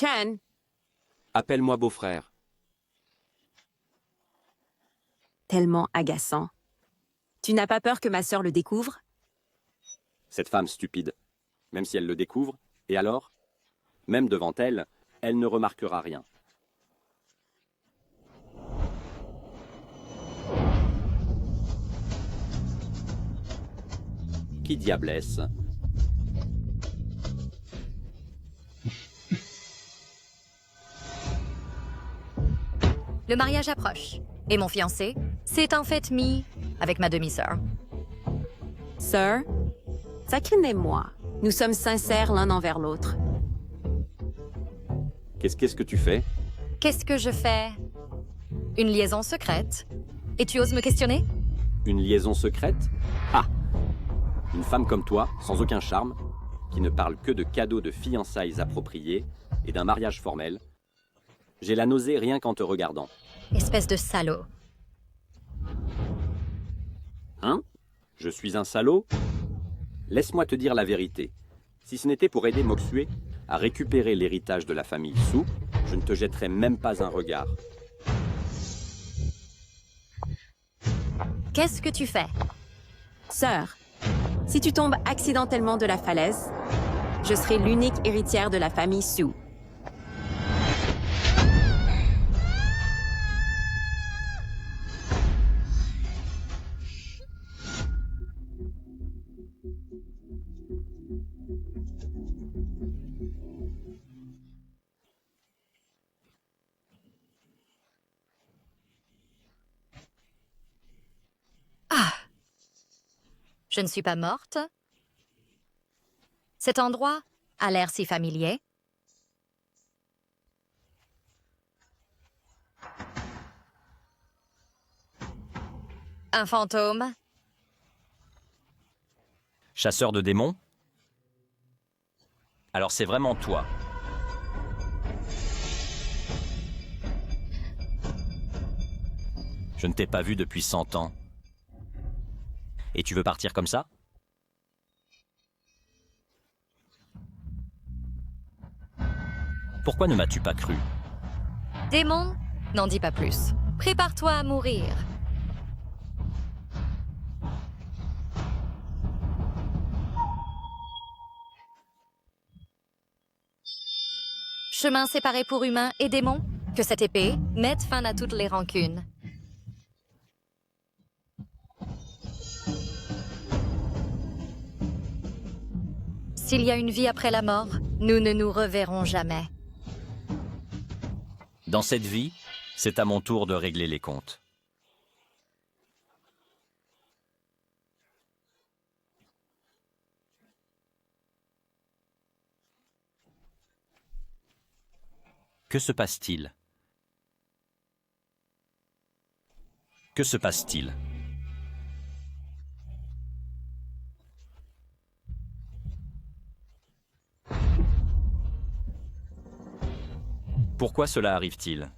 Chen, Appelle-moi beau-frère. tellement agaçant. Tu n'as pas peur que ma sœur le découvre? Cette femme stupide. Même si elle le découvre, et alors? Même devant elle, elle ne remarquera rien. Qui diable est-ce? Le mariage approche. Et mon fiancé, c'est en fait Mi avec ma demi-sœur. Sœur, sacrez-moi. Nous sommes sincères l'un envers l'autre. Qu'est-ce que tu fais? Qu'est-ce que je fais? Une liaison secrète. Et tu oses me questionner? Une liaison secrète? Ah! Une femme comme toi, sans aucun charme, qui ne parle que de cadeaux de fiançailles appropriés et d'un mariage formel. J'ai la nausée rien qu'en te regardant. Espèce de salaud. Hein? Je suis un salaud? Laisse-moi te dire la vérité. Si ce n'était pour aider Moxue à récupérer l'héritage de la famille Su, je ne te jetterais même pas un regard. Qu'est-ce que tu fais? Sœur, si tu tombes accidentellement de la falaise, je serai l'unique héritière de la famille Su. Je ne suis pas morte. Cet endroit a l'air si familier. Un fantôme? Chasseur de démons? Alors c'est vraiment toi. Je ne t'ai pas vu depuis 100 ans. Et tu veux partir comme ça? Pourquoi ne m'as-tu pas cru? Démon? N'en dis pas plus. Prépare-toi à mourir. Chemin séparé pour humains et démons? Que cette épée mette fin à toutes les rancunes. S'il y a une vie après la mort, nous ne nous reverrons jamais. Dans cette vie, c'est à mon tour de régler les comptes. Que se passe-t-il? Que se passe-t-il? Pourquoi cela arrive-t-il?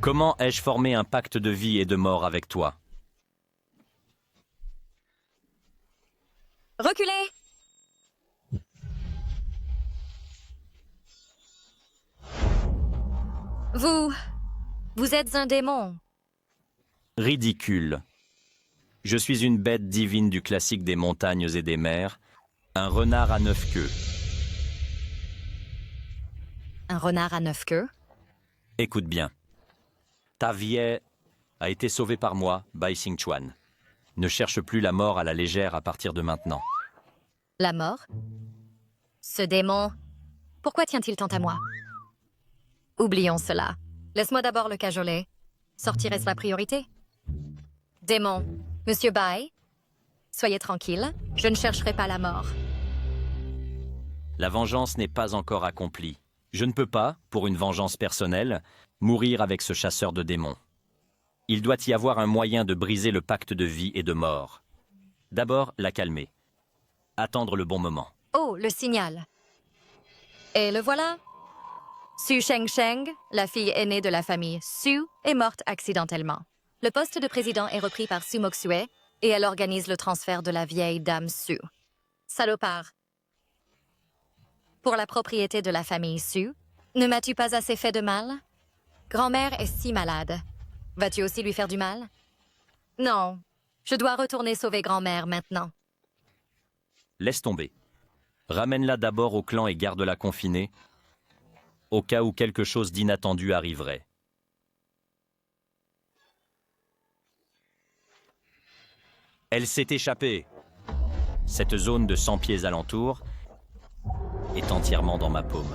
Comment ai-je formé un pacte de vie et de mort avec toi? Reculez! Vous êtes un démon. Ridicule. Je suis une bête divine du classique des montagnes et des mers, un renard à 9 queues. Un renard à 9 queues? Écoute bien. Ta vie a été sauvée par moi, Bai Xingchuan. Ne cherche plus la mort à la légère à partir de maintenant. La mort? Ce démon, pourquoi tient-il tant à moi? Oublions cela. Laisse-moi d'abord le cajoler. Sortirait-ce la priorité? Démon, Monsieur Bai, soyez tranquille, je ne chercherai pas la mort. La vengeance n'est pas encore accomplie. Je ne peux pas, pour une vengeance personnelle, mourir avec ce chasseur de démons. Il doit y avoir un moyen de briser le pacte de vie et de mort. D'abord, la calmer. Attendre le bon moment. Oh, le signal. Et le voilà. Su Shengsheng, la fille aînée de la famille Su, est morte accidentellement. Le poste de président est repris par Su Moxue et elle organise le transfert de la vieille dame Su. Salopard. Pour la propriété de la famille Su, ne m'as-tu pas assez fait de mal? Grand-mère est si malade. Vas-tu aussi lui faire du mal? Non. Je dois retourner sauver grand-mère maintenant. Laisse tomber. Ramène-la d'abord au clan et garde-la confinée, au cas où quelque chose d'inattendu arriverait. Elle s'est échappée. Cette zone de 100 pieds alentour est entièrement dans ma paume.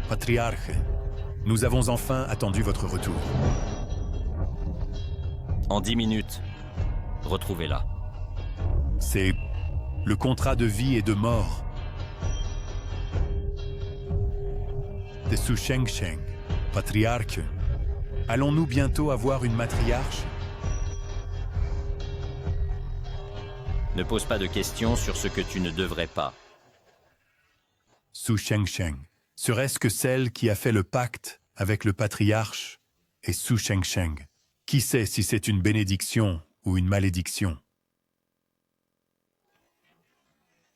Patriarche, nous avons enfin attendu votre retour. En 10 minutes, retrouvez-la. C'est le contrat de vie et de mort de Su Shengsheng, patriarche. Allons-nous bientôt avoir une matriarche? Ne pose pas de questions sur ce que tu ne devrais pas. Su Shengsheng, serait-ce que celle qui a fait le pacte avec le patriarche est Su Shengsheng? Qui sait si c'est une bénédiction ou une malédiction?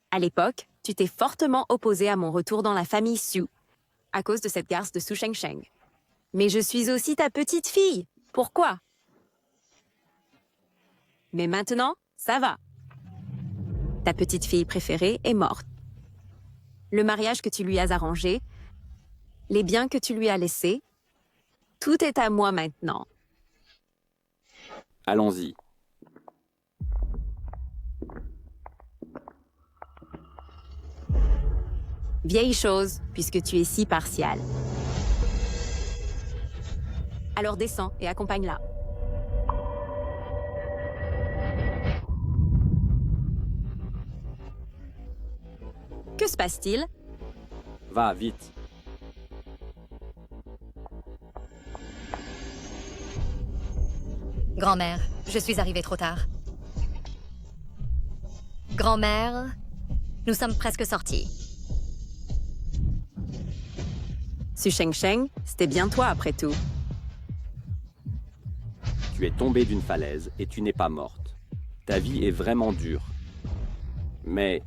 À l'époque, tu t'es fortement opposé à mon retour dans la famille Su, à cause de cette garce de Su Shengsheng. Mais je suis aussi ta petite fille. Pourquoi? Mais maintenant, ça va. Ta petite fille préférée est morte. Le mariage que tu lui as arrangé, les biens que tu lui as laissés, tout est à moi maintenant. Allons-y. Vieille chose, puisque tu es si partial. Alors descends et accompagne-la. Que se passe-t-il? Va, vite. Grand-mère, je suis arrivée trop tard. Grand-mère, nous sommes presque sortis. Su Shengsheng, c'était bien toi après tout. Tu es tombée d'une falaise et tu n'es pas morte. Ta vie est vraiment dure. Mais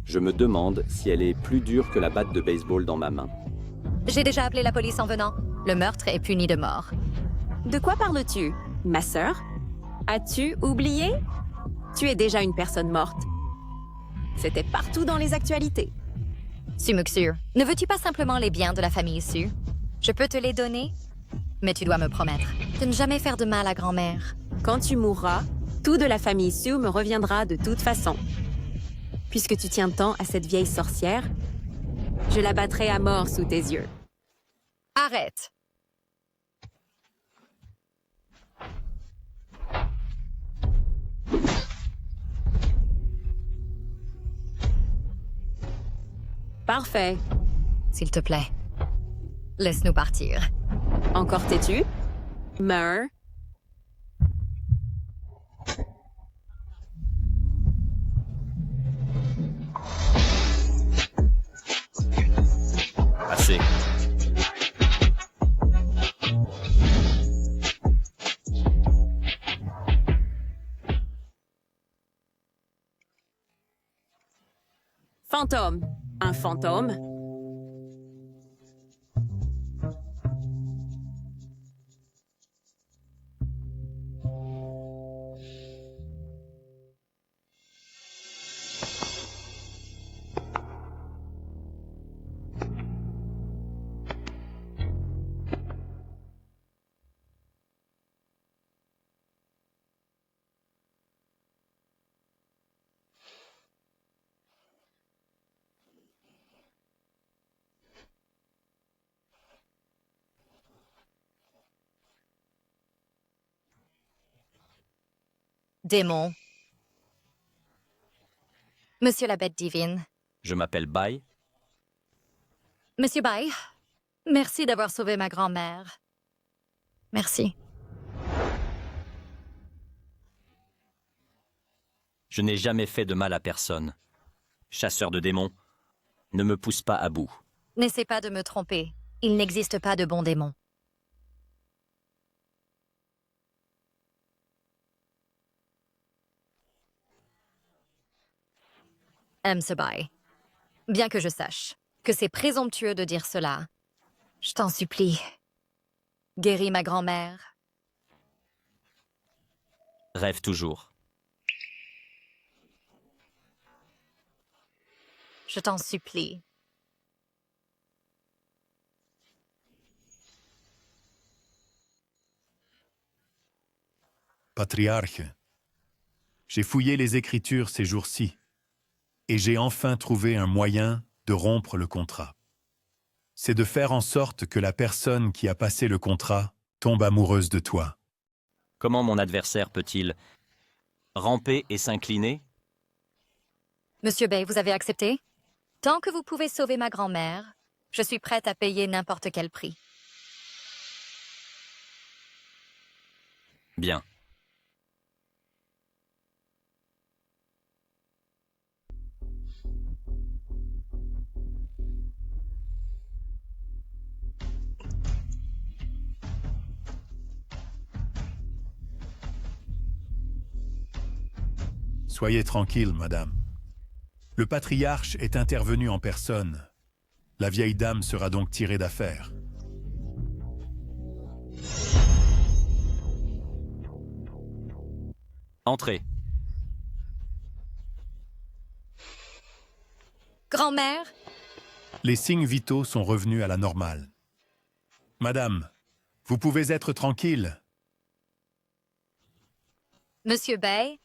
je me demande si elle est plus dure que la batte de baseball dans ma main. J'ai déjà appelé la police en venant. Le meurtre est puni de mort. De quoi parles-tu? Ma sœur? As-tu oublié? Tu es déjà une personne morte. C'était partout dans les actualités. Su Muxu, ne veux-tu pas simplement les biens de la famille Su? Je peux te les donner, mais tu dois me promettre de ne jamais faire de mal à grand-mère. Quand tu mourras, tout de la famille Su me reviendra de toute façon. Puisque tu tiens tant à cette vieille sorcière, je la battrai à mort sous tes yeux. Arrête! Parfait. S'il te plaît, laisse-nous partir. Encore têtu? Meurs. Assez. Fantôme. Un fantôme? Démon. Monsieur la bête divine. Je m'appelle Bai. Monsieur Bai, merci d'avoir sauvé ma grand-mère. Merci. Je n'ai jamais fait de mal à personne. Chasseur de démons, ne me pousse pas à bout. N'essaie pas de me tromper. Il n'existe pas de bons démons. Msebai, bien que je sache que c'est présomptueux de dire cela, je t'en supplie, guéris ma grand-mère. Rêve toujours. Je t'en supplie. Patriarche, j'ai fouillé les Écritures ces jours-ci, et j'ai enfin trouvé un moyen de rompre le contrat. C'est de faire en sorte que la personne qui a passé le contrat tombe amoureuse de toi. Comment mon adversaire peut-il ramper et s'incliner? Monsieur Bay, vous avez accepté? Tant que vous pouvez sauver ma grand-mère, je suis prête à payer n'importe quel prix. Bien. Soyez tranquille, madame. Le patriarche est intervenu en personne. La vieille dame sera donc tirée d'affaire. Entrez. Grand-mère, Les signes vitaux sont revenus à la normale. Madame, vous pouvez être tranquille. Monsieur Bay,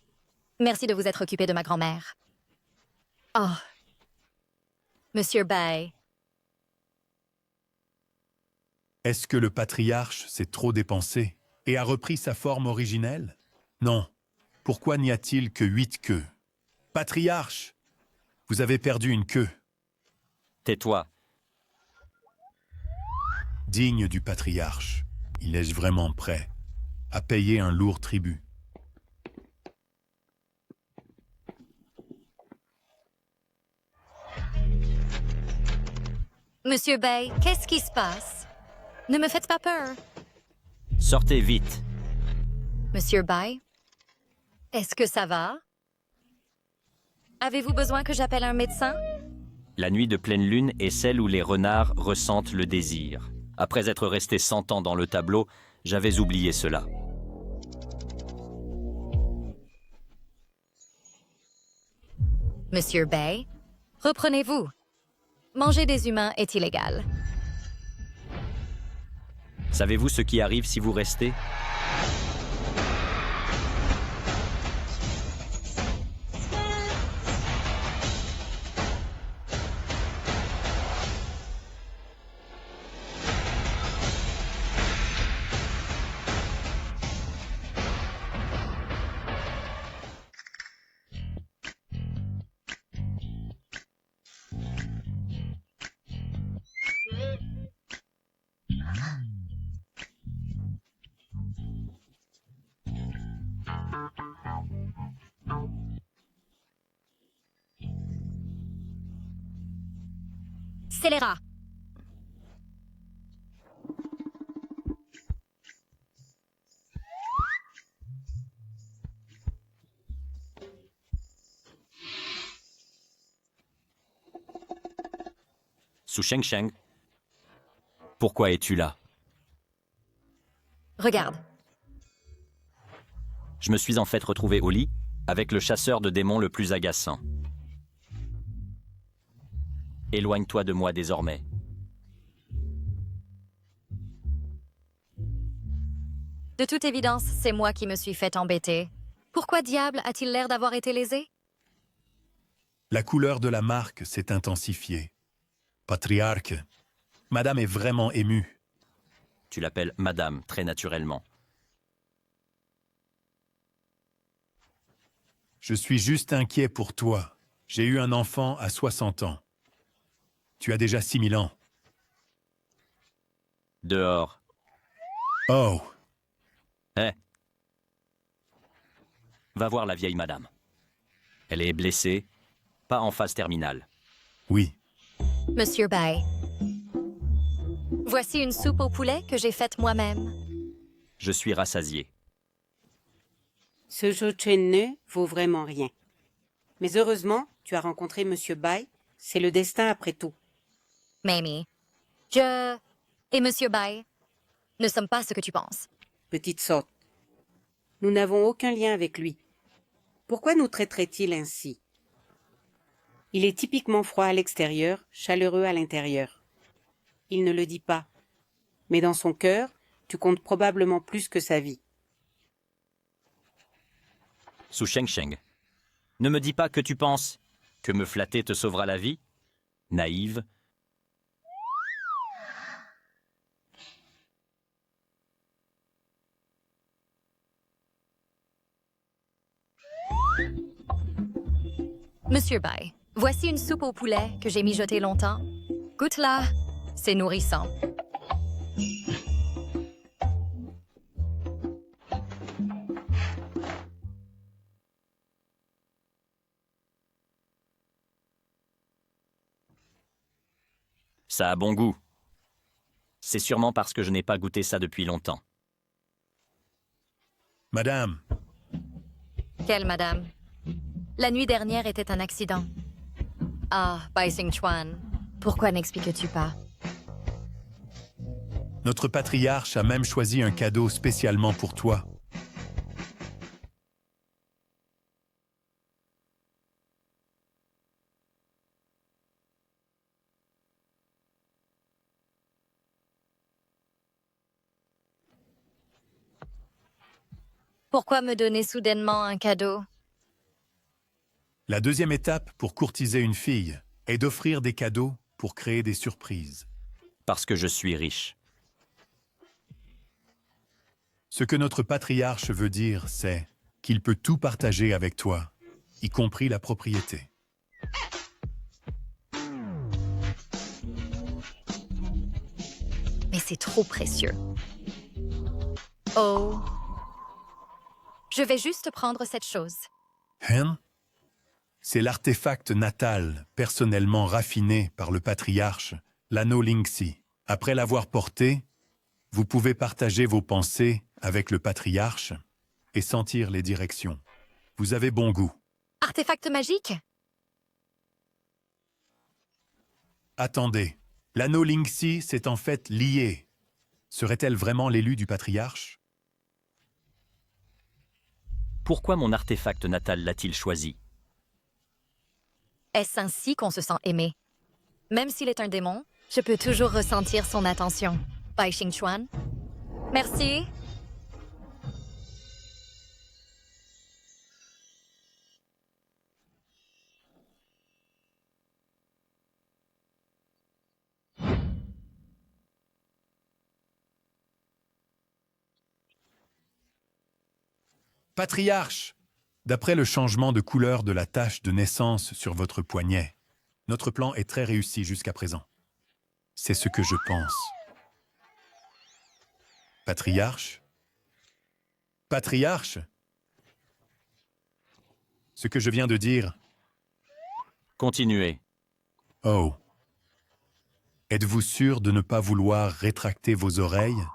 merci de vous être occupé de ma grand-mère. Oh. Monsieur Bay, Est-ce que le patriarche s'est trop dépensé et a repris sa forme originelle? Non. Pourquoi n'y a-t-il que 8 queues? Patriarche, vous avez perdu une queue. Tais-toi. Digne du patriarche, il est vraiment prêt à payer un lourd tribut. Monsieur Bay, qu'est-ce qui se passe? Ne me faites pas peur. Sortez vite. Monsieur Bay, est-ce que ça va? Avez-vous besoin que j'appelle un médecin? La nuit de pleine lune est celle où les renards ressentent le désir. Après être resté 100 ans dans le tableau, j'avais oublié cela. Monsieur Bay, reprenez-vous. Manger des humains est illégal. Savez-vous ce qui arrive si vous restez? Scélérat. Su Sheng, pourquoi es-tu là? Regarde. Je me suis en fait retrouvé au lit avec le chasseur de démons le plus agaçant. Éloigne-toi de moi désormais. De toute évidence, c'est moi qui me suis fait embêter. Pourquoi diable a-t-il l'air d'avoir été lésé? La couleur de la marque s'est intensifiée. Patriarche, madame est vraiment émue. Tu l'appelles madame, très naturellement. Je suis juste inquiet pour toi. J'ai eu un enfant à 60 ans. Tu as déjà 6000 ans. Dehors. Oh, Va voir la vieille madame. Elle est blessée, pas en phase terminale. Oui. Monsieur Bai, voici une soupe au poulet que j'ai faite moi-même. Je suis rassasié. Ce Jochen vaut vraiment rien. Mais heureusement, tu as rencontré Monsieur Bai. C'est le destin après tout. Mamie, je et Monsieur Bai ne sommes pas ce que tu penses. Petite sotte. Nous n'avons aucun lien avec lui. Pourquoi nous traiterait-il ainsi? Il est typiquement froid à l'extérieur, chaleureux à l'intérieur. Il ne le dit pas. Mais dans son cœur, tu comptes probablement plus que sa vie. Su Shengsheng. Ne me dis pas que tu penses que me flatter te sauvera la vie. Naïve. Monsieur Bai, voici une soupe au poulet que j'ai mijotée longtemps. Goûte-la, c'est nourrissant. Ça a bon goût. C'est sûrement parce que je n'ai pas goûté ça depuis longtemps. Madame, Quelle madame? La nuit dernière était un accident. Ah, Bai Xingchuan, pourquoi n'expliques-tu pas? notre patriarche a même choisi un cadeau spécialement pour toi. Pourquoi me donner soudainement un cadeau? La deuxième étape pour courtiser une fille est d'offrir des cadeaux pour créer des surprises. Parce que je suis riche. Ce que notre patriarche veut dire, c'est qu'il peut tout partager avec toi, y compris la propriété. Mais c'est trop précieux. Oh. Je vais juste prendre cette chose. Hein? C'est l'artefact natal personnellement raffiné par le patriarche, l'anneau Lingxi. Après l'avoir porté, vous pouvez partager vos pensées avec le patriarche et sentir les directions. Vous avez bon goût. Artefact magique? Attendez, l'anneau Lingxi s'est en fait lié. Serait-elle vraiment l'élu du patriarche? Pourquoi mon artefact natal l'a-t-il choisi? Est-ce ainsi qu'on se sent aimé? Même s'il est un démon, je peux toujours ressentir son attention. Bai Xingchuan. Merci. Patriarche! D'après le changement de couleur de la tache de naissance sur votre poignet, notre plan est très réussi jusqu'à présent. C'est ce que je pense. Patriarche? Patriarche? Ce que je viens de dire... Continuez. Oh. Êtes-vous sûr de ne pas vouloir rétracter vos oreilles?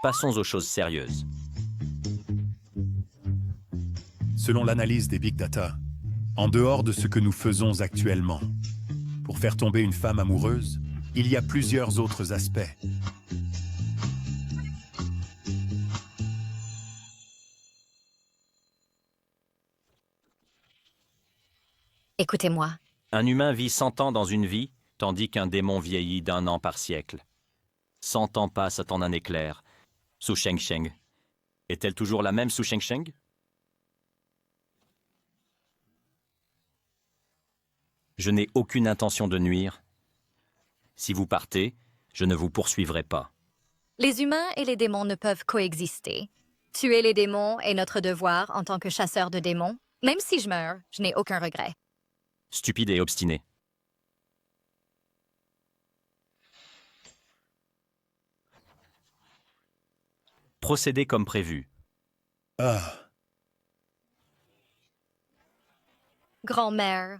Passons aux choses sérieuses. Selon l'analyse des big data, en dehors de ce que nous faisons actuellement, pour faire tomber une femme amoureuse, il y a plusieurs autres aspects. Écoutez-moi. Un humain vit 100 ans dans une vie, tandis qu'un démon vieillit d'1 an par siècle. 100 ans passent en un éclair. Su Shengsheng. Est-elle toujours la même Su Shengsheng? Je n'ai aucune intention de nuire. Si vous partez, je ne vous poursuivrai pas. Les humains et les démons ne peuvent coexister. Tuer les démons est notre devoir en tant que chasseur de démons. Même si je meurs, je n'ai aucun regret. Stupide et obstiné. Procédez comme prévu. Ah. Grand-mère,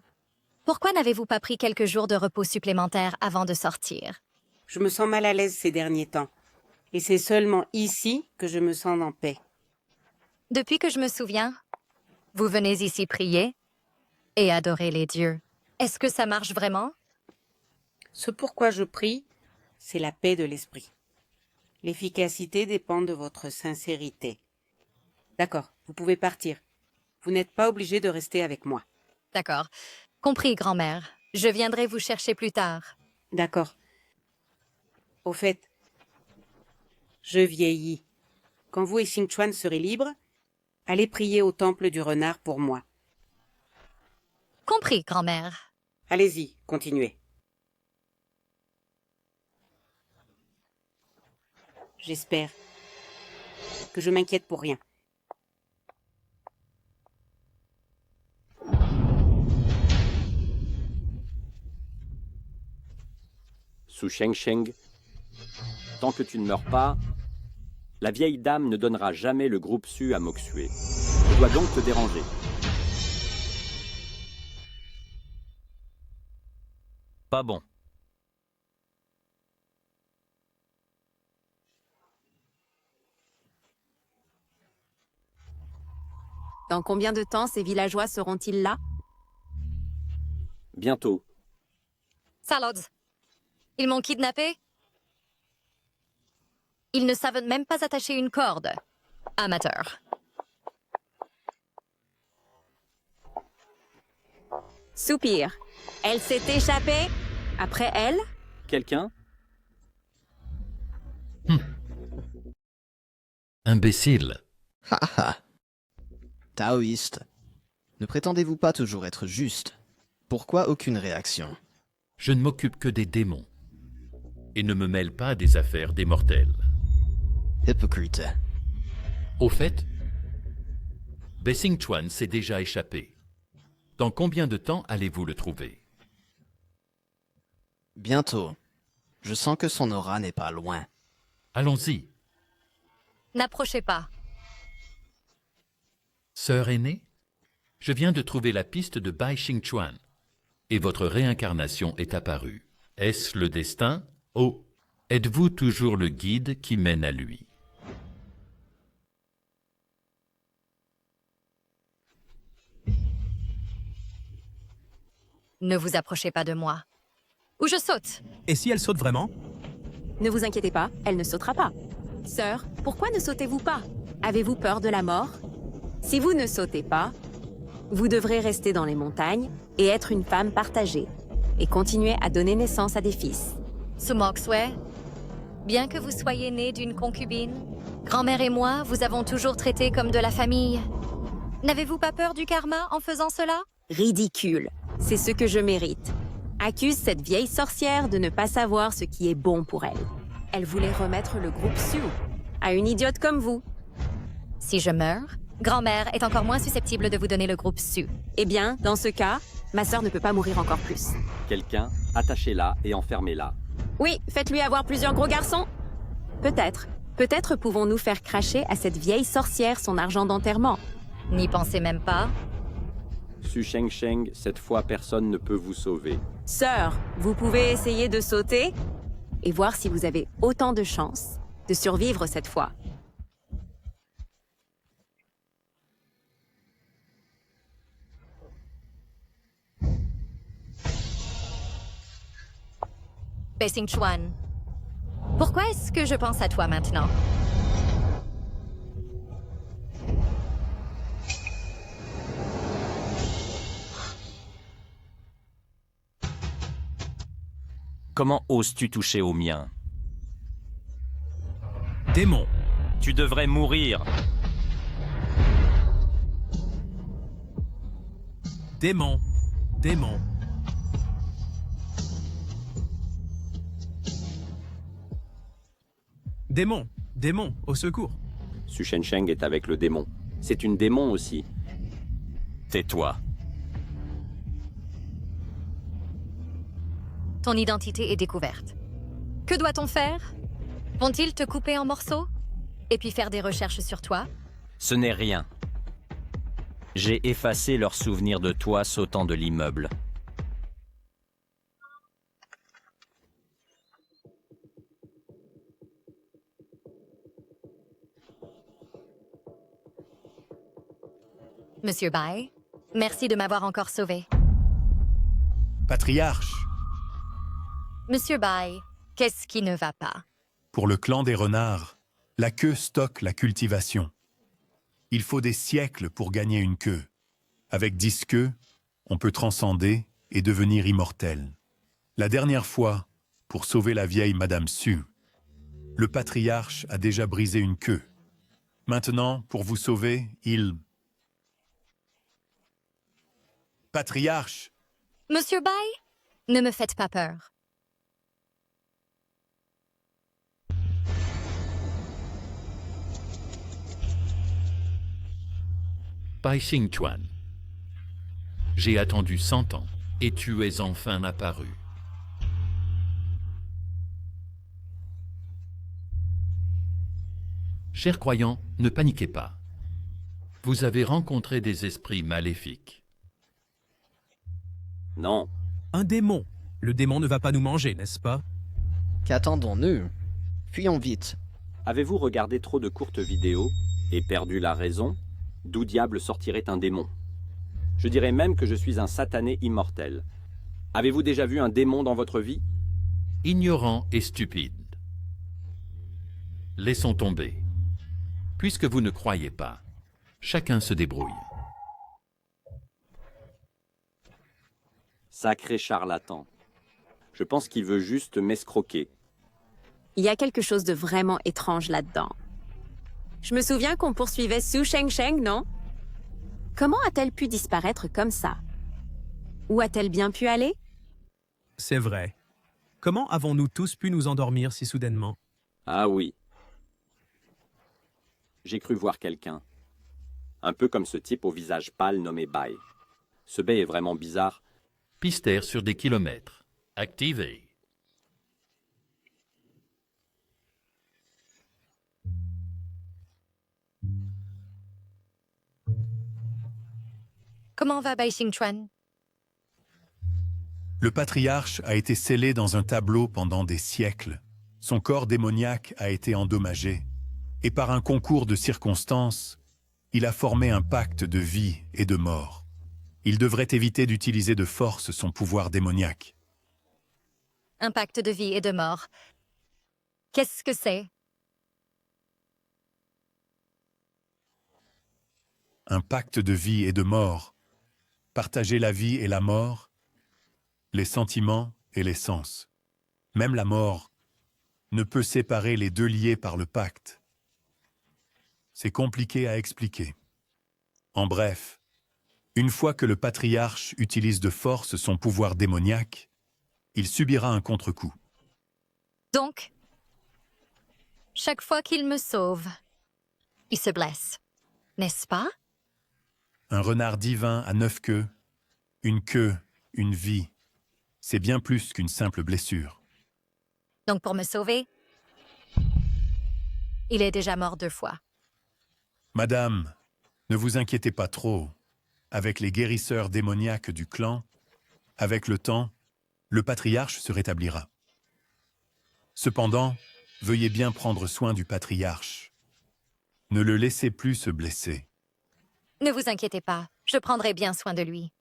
pourquoi n'avez-vous pas pris quelques jours de repos supplémentaires avant de sortir? Je me sens mal à l'aise ces derniers temps. Et c'est seulement ici que je me sens en paix. Depuis que je me souviens, vous venez ici prier et adorer les dieux. Est-ce que ça marche vraiment? Ce pourquoi je prie, c'est la paix de l'esprit. L'efficacité dépend de votre sincérité. D'accord, vous pouvez partir. Vous n'êtes pas obligé de rester avec moi. D'accord. Compris, grand-mère. Je viendrai vous chercher plus tard. D'accord. Au fait, je vieillis. Quand vous et Xingchuan serez libres, allez prier au temple du renard pour moi. Compris, grand-mère. Allez-y, continuez. J'espère que je m'inquiète pour rien. Su Shengsheng, tant que tu ne meurs pas, la vieille dame ne donnera jamais le groupe Su à Moxue. Tu dois donc te déranger. Pas bon. Dans combien de temps ces villageois seront-ils là? Bientôt. Salads. Ils m'ont kidnappé? Ils ne savent même pas attacher une corde. Amateur. Soupir. Elle s'est échappée? Après elle? Quelqu'un? Imbécile. Ha ha. Taoïste. Ne prétendez-vous pas toujours être juste? Pourquoi aucune réaction? Je ne m'occupe que des démons. Et ne me mêle pas des affaires des mortels. Hypocrite. Au fait, Bessing Chuan s'est déjà échappé. Dans combien de temps allez-vous le trouver? Bientôt. Je sens que son aura n'est pas loin. Allons-y. N'approchez pas. Sœur aînée, je viens de trouver la piste de Bai Xingchuan. Et votre réincarnation est apparue. Est-ce le destin? Oh, êtes-vous toujours le guide qui mène à lui? Ne vous approchez pas de moi. Ou je saute. Et si elle saute vraiment? Ne vous inquiétez pas, elle ne sautera pas. Sœur, pourquoi ne sautez-vous pas? Avez-vous peur de la mort? Si vous ne sautez pas, vous devrez rester dans les montagnes et être une femme partagée, et continuer à donner naissance à des fils. Sumoxue, bien que vous soyez né d'une concubine, grand-mère et moi vous avons toujours traité comme de la famille. N'avez-vous pas peur du karma en faisant cela? Ridicule, c'est ce que je mérite. Accuse cette vieille sorcière de ne pas savoir ce qui est bon pour elle. Elle voulait remettre le groupe Su à une idiote comme vous. Si je meurs, grand-mère est encore moins susceptible de vous donner le groupe Su. Eh bien, dans ce cas, ma sœur ne peut pas mourir encore plus. Quelqu'un, attachez-la et enfermez-la. Oui, faites-lui avoir plusieurs gros garçons. Peut-être. Peut-être pouvons-nous faire cracher à cette vieille sorcière son argent d'enterrement. N'y pensez même pas. Su Shengsheng, cette fois personne ne peut vous sauver. Sœur, vous pouvez essayer de sauter et voir si vous avez autant de chances de survivre cette fois. Bessing Chuan, pourquoi est-ce que je pense à toi maintenant? Comment oses-tu toucher au mien? Démon. Tu devrais mourir. Démon. Démon. Démon. Démon, au secours. Su Shengsheng est avec le démon. C'est une démon aussi. Tais-toi. Ton identité est découverte. Que doit-on faire? Vont-ils te couper en morceaux? Et puis faire des recherches sur toi? Ce n'est rien. J'ai effacé leur souvenir de toi sautant de l'immeuble. Monsieur Bai, merci de m'avoir encore sauvé. Patriarche, Monsieur Bai, qu'est-ce qui ne va pas? pour le clan des renards, la queue stocke la cultivation. Il faut des siècles pour gagner une queue. Avec 10 queues, on peut transcender et devenir immortel. La dernière fois, pour sauver la vieille Madame Su, le patriarche a déjà brisé une queue. Maintenant, pour vous sauver, il... Patriarche, Monsieur Bai, ne me faites pas peur. Bai Xingchuan. J'ai attendu 100 ans, et tu es enfin apparu. Chers croyants, ne paniquez pas. Vous avez rencontré des esprits maléfiques. Non, Un démon. Le démon ne va pas nous manger, n'est-ce pas? Qu'attendons-nous? Fuyons vite. avez-vous regardé trop de courtes vidéos et perdu la raison? D'où diable sortirait un démon? Je dirais même que je suis un satané immortel. Avez-vous déjà vu un démon dans votre vie? Ignorant et stupide. Laissons tomber. Puisque vous ne croyez pas, chacun se débrouille. Sacré charlatan. Je pense qu'il veut juste m'escroquer. Il y a quelque chose de vraiment étrange là-dedans. Je me souviens qu'on poursuivait Su Shengsheng, non? Comment a-t-elle pu disparaître comme ça? Où a-t-elle bien pu aller? C'est vrai. Comment avons-nous tous pu nous endormir si soudainement? Ah oui. J'ai cru voir quelqu'un. Un peu comme ce type au visage pâle nommé Bai. Ce baie est vraiment bizarre. Pistère sur des kilomètres. Activé. Comment va Bai Xingchuan? le patriarche a été scellé dans un tableau pendant des siècles. Son corps démoniaque a été endommagé. Et par un concours de circonstances, il a formé un pacte de vie et de mort. Il devrait éviter d'utiliser de force son pouvoir démoniaque. Un pacte de vie et de mort. Qu'est-ce que c'est? Un pacte de vie et de mort. Partager la vie et la mort, les sentiments et les sens. Même la mort ne peut séparer les deux liés par le pacte. C'est compliqué à expliquer. En bref, une fois que le patriarche utilise de force son pouvoir démoniaque, il subira un contre-coup. Donc, chaque fois qu'il me sauve, il se blesse, n'est-ce pas? Un renard divin à 9 queues, une queue, une vie, c'est bien plus qu'une simple blessure. Donc pour me sauver, il est déjà mort 2 fois. Madame, ne vous inquiétez pas trop. Avec les guérisseurs démoniaques du clan, avec le temps, le patriarche se rétablira. Cependant, veuillez bien prendre soin du patriarche. Ne le laissez plus se blesser. Ne vous inquiétez pas, je prendrai bien soin de lui.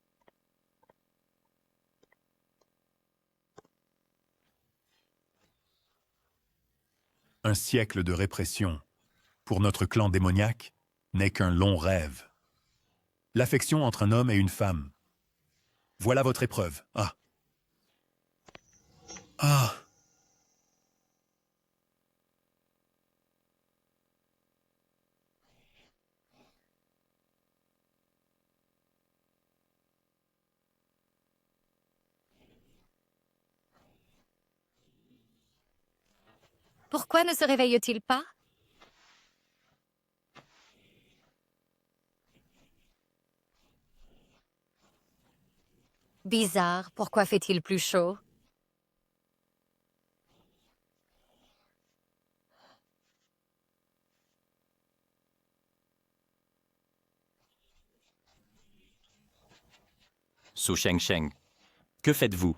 Un siècle de répression, pour notre clan démoniaque, n'est qu'un long rêve. L'affection entre un homme et une femme. Voilà votre épreuve. Ah. Ah. Pourquoi ne se réveille-t-il pas? Bizarre, pourquoi fait-il plus chaud? Su Shengsheng, que faites-vous?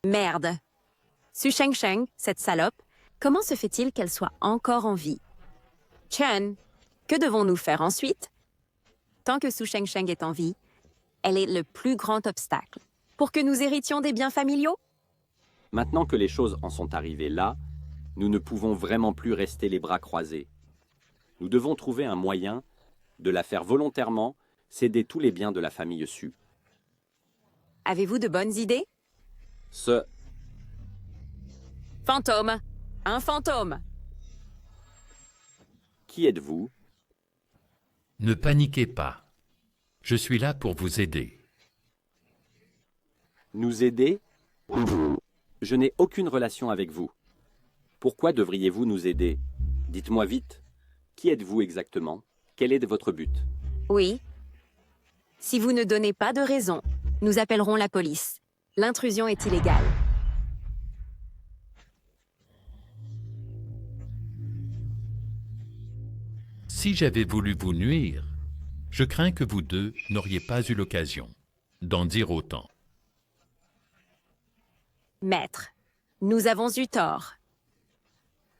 Merde. Su Shengsheng, cette salope, comment se fait-il qu'elle soit encore en vie? Chen, que devons-nous faire ensuite? Tant que Su Shengsheng est en vie, elle est le plus grand obstacle. Pour que nous héritions des biens familiaux? Maintenant que les choses en sont arrivées là, nous ne pouvons vraiment plus rester les bras croisés. Nous devons trouver un moyen de la faire volontairement céder tous les biens de la famille Su. Avez-vous de bonnes idées? Fantôme! Un fantôme! Qui êtes-vous? Ne paniquez pas. Je suis là pour vous aider. Nous aider? Je n'ai aucune relation avec vous. Pourquoi devriez-vous nous aider? Dites-moi vite. Qui êtes-vous exactement? Quel est votre but? Oui. Si vous ne donnez pas de raison, nous appellerons la police. L'intrusion est illégale. Si j'avais voulu vous nuire, je crains que vous deux n'auriez pas eu l'occasion d'en dire autant. Maître, nous avons eu tort.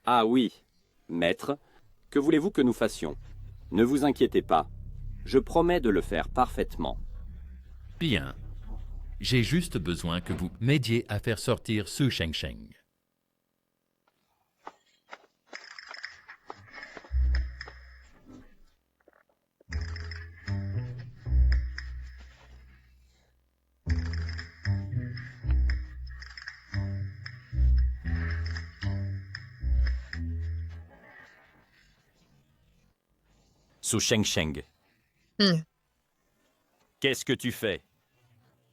Ah oui, maître, que voulez-vous que nous fassions? Ne vous inquiétez pas, je promets de le faire parfaitement. Bien. J'ai juste besoin que vous m'aidiez à faire sortir Su Shengsheng. Su Shengsheng, Hmm. qu'est-ce que tu fais?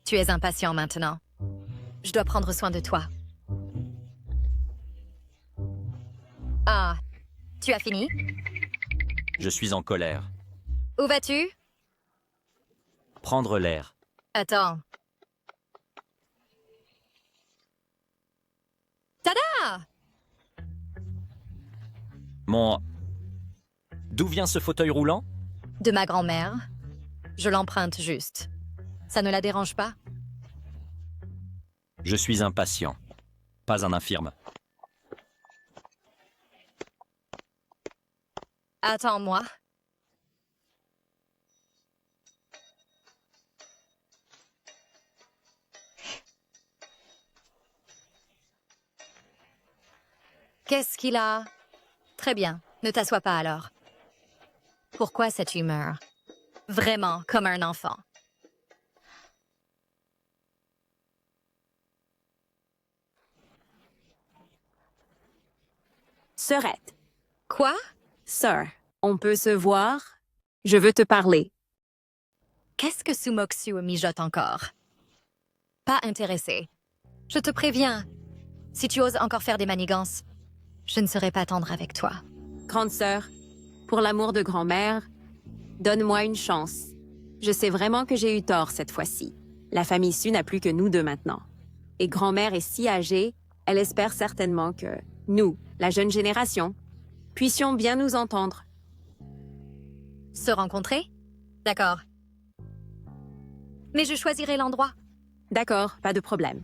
Tu es impatient maintenant. Je dois prendre soin de toi. Ah, tu as fini? Je suis en colère. Où vas-tu? Prendre l'air. Attends. Tada! D'où vient ce fauteuil roulant? De ma grand-mère. Je l'emprunte juste. Ça ne la dérange pas? Je suis impatient, pas un infirme. Attends-moi. Qu'est-ce qu'il a? Très bien, ne t'assois pas alors. Pourquoi cette humeur? Vraiment comme un enfant. Sœurette. Quoi? Sir, on peut se voir? Je veux te parler. Qu'est-ce que Sumoxu mijote encore? Pas intéressé. Je te préviens. Si tu oses encore faire des manigances, je ne serai pas tendre avec toi. Grande sœur, pour l'amour de grand-mère, donne-moi une chance. Je sais vraiment que j'ai eu tort cette fois-ci. La famille Su n'a plus que nous deux maintenant. Et grand-mère est si âgée, elle espère certainement que nous, la jeune génération, puissions bien nous entendre. Se rencontrer? D'accord. Mais je choisirai l'endroit. D'accord, pas de problème.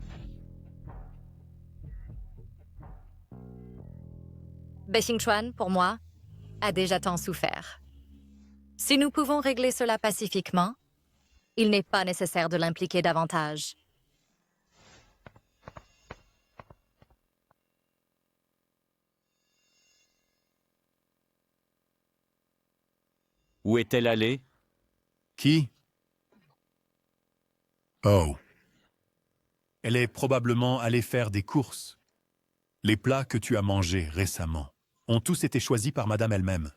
Beijingchuan, pour moi, a déjà tant souffert. Si nous pouvons régler cela pacifiquement, il n'est pas nécessaire de l'impliquer davantage. Où est-elle allée? Qui? Oh. Elle est probablement allée faire des courses. Les plats que tu as mangés récemment ont tous été choisis par Madame elle-même.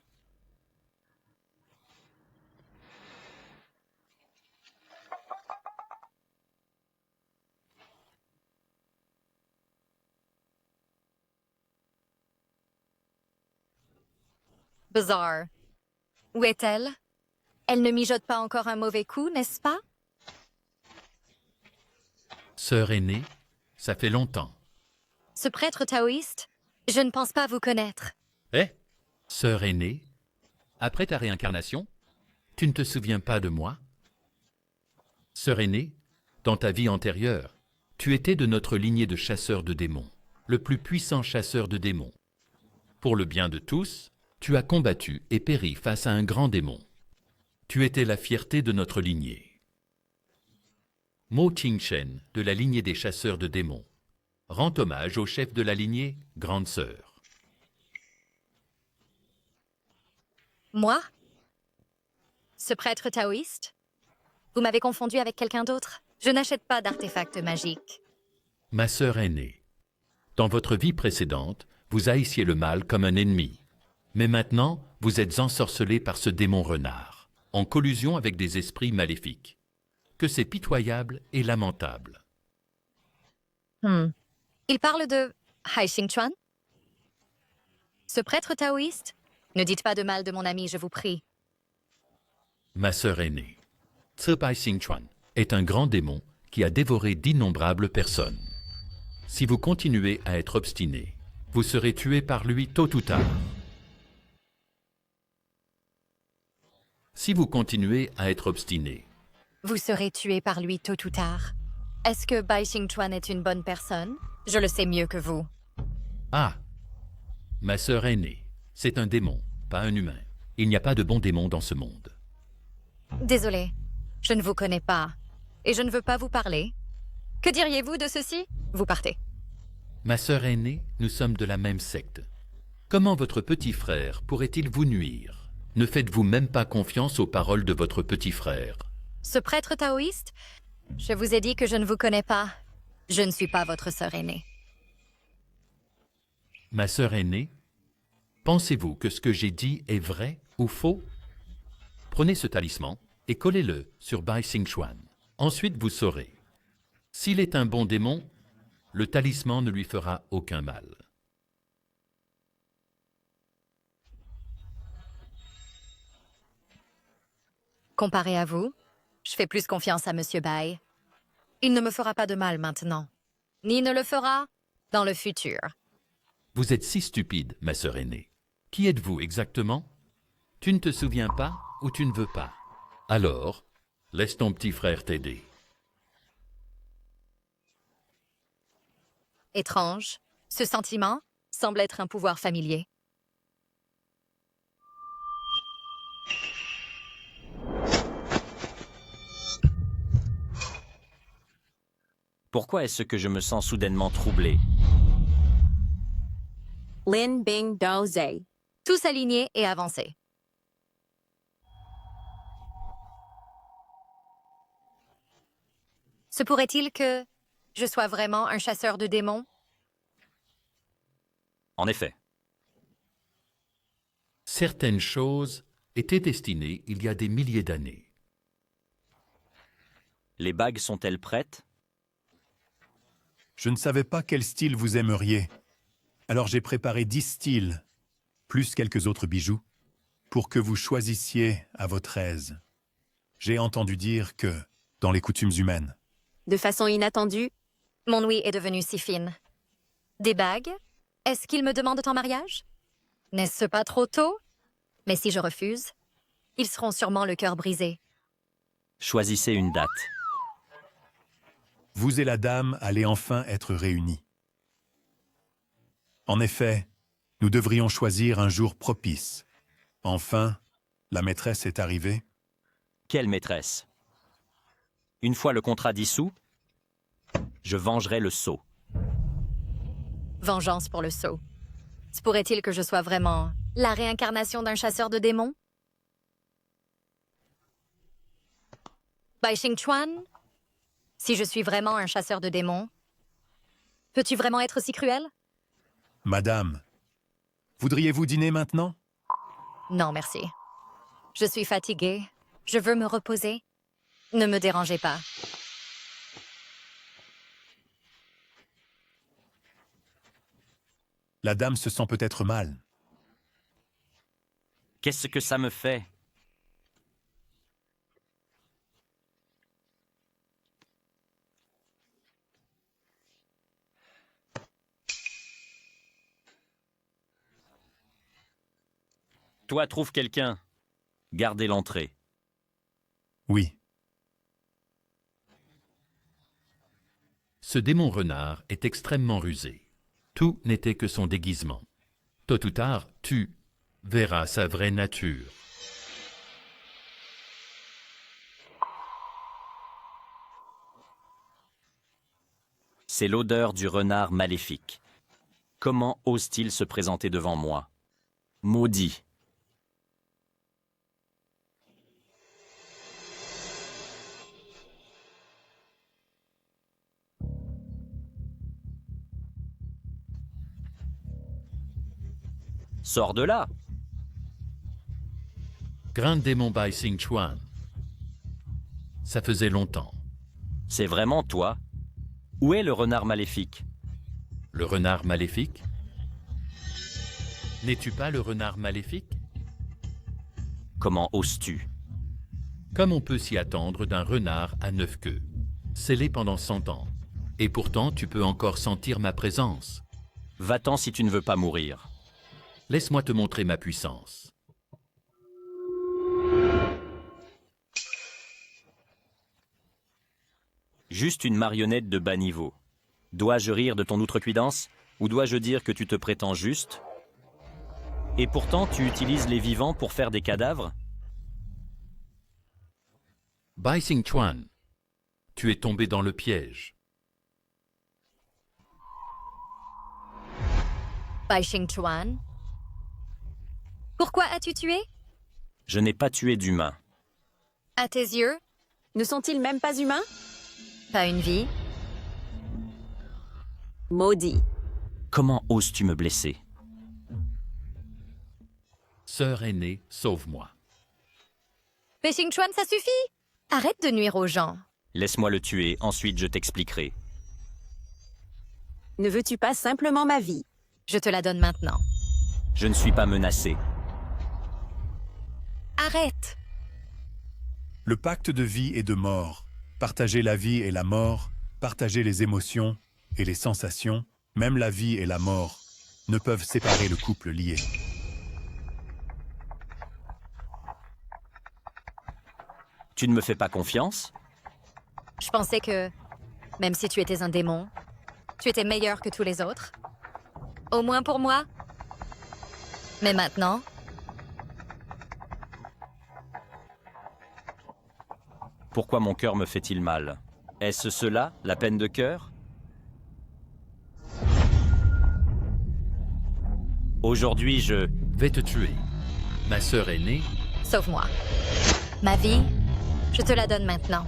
Bizarre. Où est-elle? Elle ne mijote pas encore un mauvais coup, n'est-ce pas? Sœur aînée, ça fait longtemps. Ce prêtre taoïste, je ne pense pas vous connaître. Eh? Sœur aînée, Après ta réincarnation, tu ne te souviens pas de moi? Sœur aînée, dans ta vie antérieure, tu étais de notre lignée de chasseurs de démons, le plus puissant chasseur de démons. Pour le bien de tous, tu as combattu et péri face à un grand démon. Tu étais la fierté de notre lignée. Mo Qingchen, de la lignée des chasseurs de démons, rend hommage au chef de la lignée, grande sœur. Moi? Ce prêtre taoïste? Vous m'avez confondu avec quelqu'un d'autre? Je n'achète pas d'artefacts magiques. Ma sœur aînée, dans votre vie précédente, vous haïssiez le mal comme un ennemi. Mais maintenant, vous êtes ensorcelé par ce démon renard, en collusion avec des esprits maléfiques. Que c'est pitoyable et lamentable. Il parle de Hai Xingchuan? Ce prêtre taoïste? Ne dites pas de mal de mon ami, je vous prie. Ma sœur aînée, Ce Bai Xingchuan est un grand démon qui a dévoré d'innombrables personnes. Si vous continuez à être obstiné, vous serez tué par lui tôt ou tard. Si vous continuez à être obstiné, Vous serez tué par lui tôt ou tard. Est-ce que Bai Xingchuan est une bonne personne? Je le sais mieux que vous. ah, ma sœur aînée, c'est un démon, pas un humain. Il n'y a pas de bons démons dans ce monde. Désolé, je ne vous connais pas. Et je ne veux pas vous parler. Que diriez-vous de ceci? Vous partez. Ma sœur aînée, nous sommes de la même secte. Comment votre petit frère pourrait-il vous nuire? Ne faites-vous même pas confiance aux paroles de votre petit frère? Ce prêtre taoïste? Je vous ai dit que je ne vous connais pas. Je ne suis pas votre sœur aînée. Ma sœur aînée, pensez-vous que ce que j'ai dit est vrai ou faux? Prenez ce talisman et collez-le sur Bai Xingchuan. Ensuite, vous saurez. S'il est un bon démon, le talisman ne lui fera aucun mal. Comparé à vous, je fais plus confiance à Monsieur Bai. Il ne me fera pas de mal maintenant, ni ne le fera dans le futur. Vous êtes si stupide, ma sœur aînée. Qui êtes-vous exactement? Tu ne te souviens pas ou tu ne veux pas? Alors, laisse ton petit frère t'aider. Étrange, ce sentiment semble être un pouvoir familier. Pourquoi est-ce que je me sens soudainement troublé? Lin Bing Dao Zhe. Tous alignés et avancés. Se pourrait-il que je sois vraiment un chasseur de démons? En effet, Certaines choses étaient destinées il y a des milliers d'années. les bagues sont-elles prêtes? Je ne savais pas quel style vous aimeriez. Alors j'ai préparé 10 styles, plus quelques autres bijoux, pour que vous choisissiez à votre aise. J'ai entendu dire que, dans les coutumes humaines, De façon inattendue, Mon ouïe est devenue si fine. Des bagues? Est-ce qu'ils me demandent en mariage? N'est-ce pas trop tôt? Mais si je refuse, ils seront sûrement le cœur brisé. Choisissez une date. vous et la dame allez enfin être réunis. En effet, nous devrions choisir un jour propice. Enfin, la maîtresse est arrivée. Quelle maîtresse? Une fois le contrat dissous, je vengerai le sceau. Vengeance pour le sceau. Se pourrait-il que je sois vraiment la réincarnation d'un chasseur de démons? Bai Xingchuan, si je suis vraiment un chasseur de démons, peux-tu vraiment être si cruel? Madame, voudriez-vous dîner maintenant? Non, merci. Je suis fatiguée. Je veux me reposer. Ne me dérangez pas. La dame se sent peut-être mal. Qu'est-ce que ça me fait? Toi, trouve quelqu'un. Gardez l'entrée. Oui. Ce démon renard est extrêmement rusé. Tout n'était que son déguisement. Tôt ou tard, tu verras sa vraie nature. C'est l'odeur du renard maléfique. Comment ose-t-il se présenter devant moi? Maudit! Sors de là! Grand démon Bai Xing Chuan. Ça faisait longtemps. C'est vraiment toi? Où est le renard maléfique? Le renard maléfique? N'es-tu pas le renard maléfique? Comment oses-tu? Comme on peut s'y attendre d'un renard à 9 queues, scellé pendant 100 ans. Et pourtant, tu peux encore sentir ma présence. Va-t'en si tu ne veux pas mourir. Laisse-moi te montrer ma puissance. Juste une marionnette de bas niveau. Dois-je rire de ton outrecuidance? Ou dois-je dire que tu te prétends juste? Et pourtant, tu utilises les vivants pour faire des cadavres? Bai Xing Chuan, tu es tombé dans le piège. Bai Xing Chuan. Pourquoi as-tu tué? Je n'ai pas tué d'humain. À tes yeux, Ne sont-ils même pas humains? pas une vie. Maudit. Comment oses-tu me blesser? Sœur aînée, sauve-moi. Bai Xing Chuan, ça suffit! Arrête de nuire aux gens. Laisse-moi le tuer, ensuite je t'expliquerai. Ne veux-tu pas simplement ma vie? Je te la donne maintenant. Je ne suis pas menacé. Arrête! Le pacte de vie et de mort. Partager la vie et la mort, partager les émotions et les sensations, même la vie et la mort, ne peuvent séparer le couple lié. Tu ne me fais pas confiance? Je pensais que, même si tu étais un démon, tu étais meilleur que tous les autres. Au moins pour moi. Mais maintenant, Pourquoi mon cœur me fait-il mal? Est-ce cela, la peine de cœur? Aujourd'hui, je... Vais te tuer. Ma sœur aînée, sauve-moi. Ma vie, je te la donne maintenant.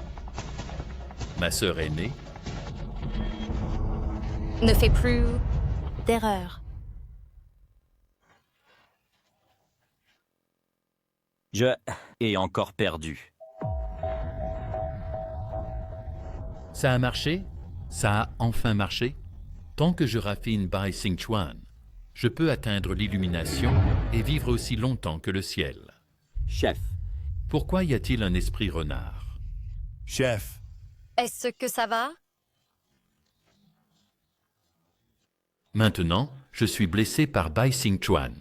ma sœur aînée, Ne fais plus d'erreur. Je... ai encore perdu. ça a marché? Ça a enfin marché? Tant que je raffine Bai Xing Chuan, je peux atteindre l'illumination et vivre aussi longtemps que le ciel. Chef, Pourquoi y a-t-il un esprit renard? Chef, Est-ce que ça va? Maintenant, je suis blessé par Bai Xing Chuan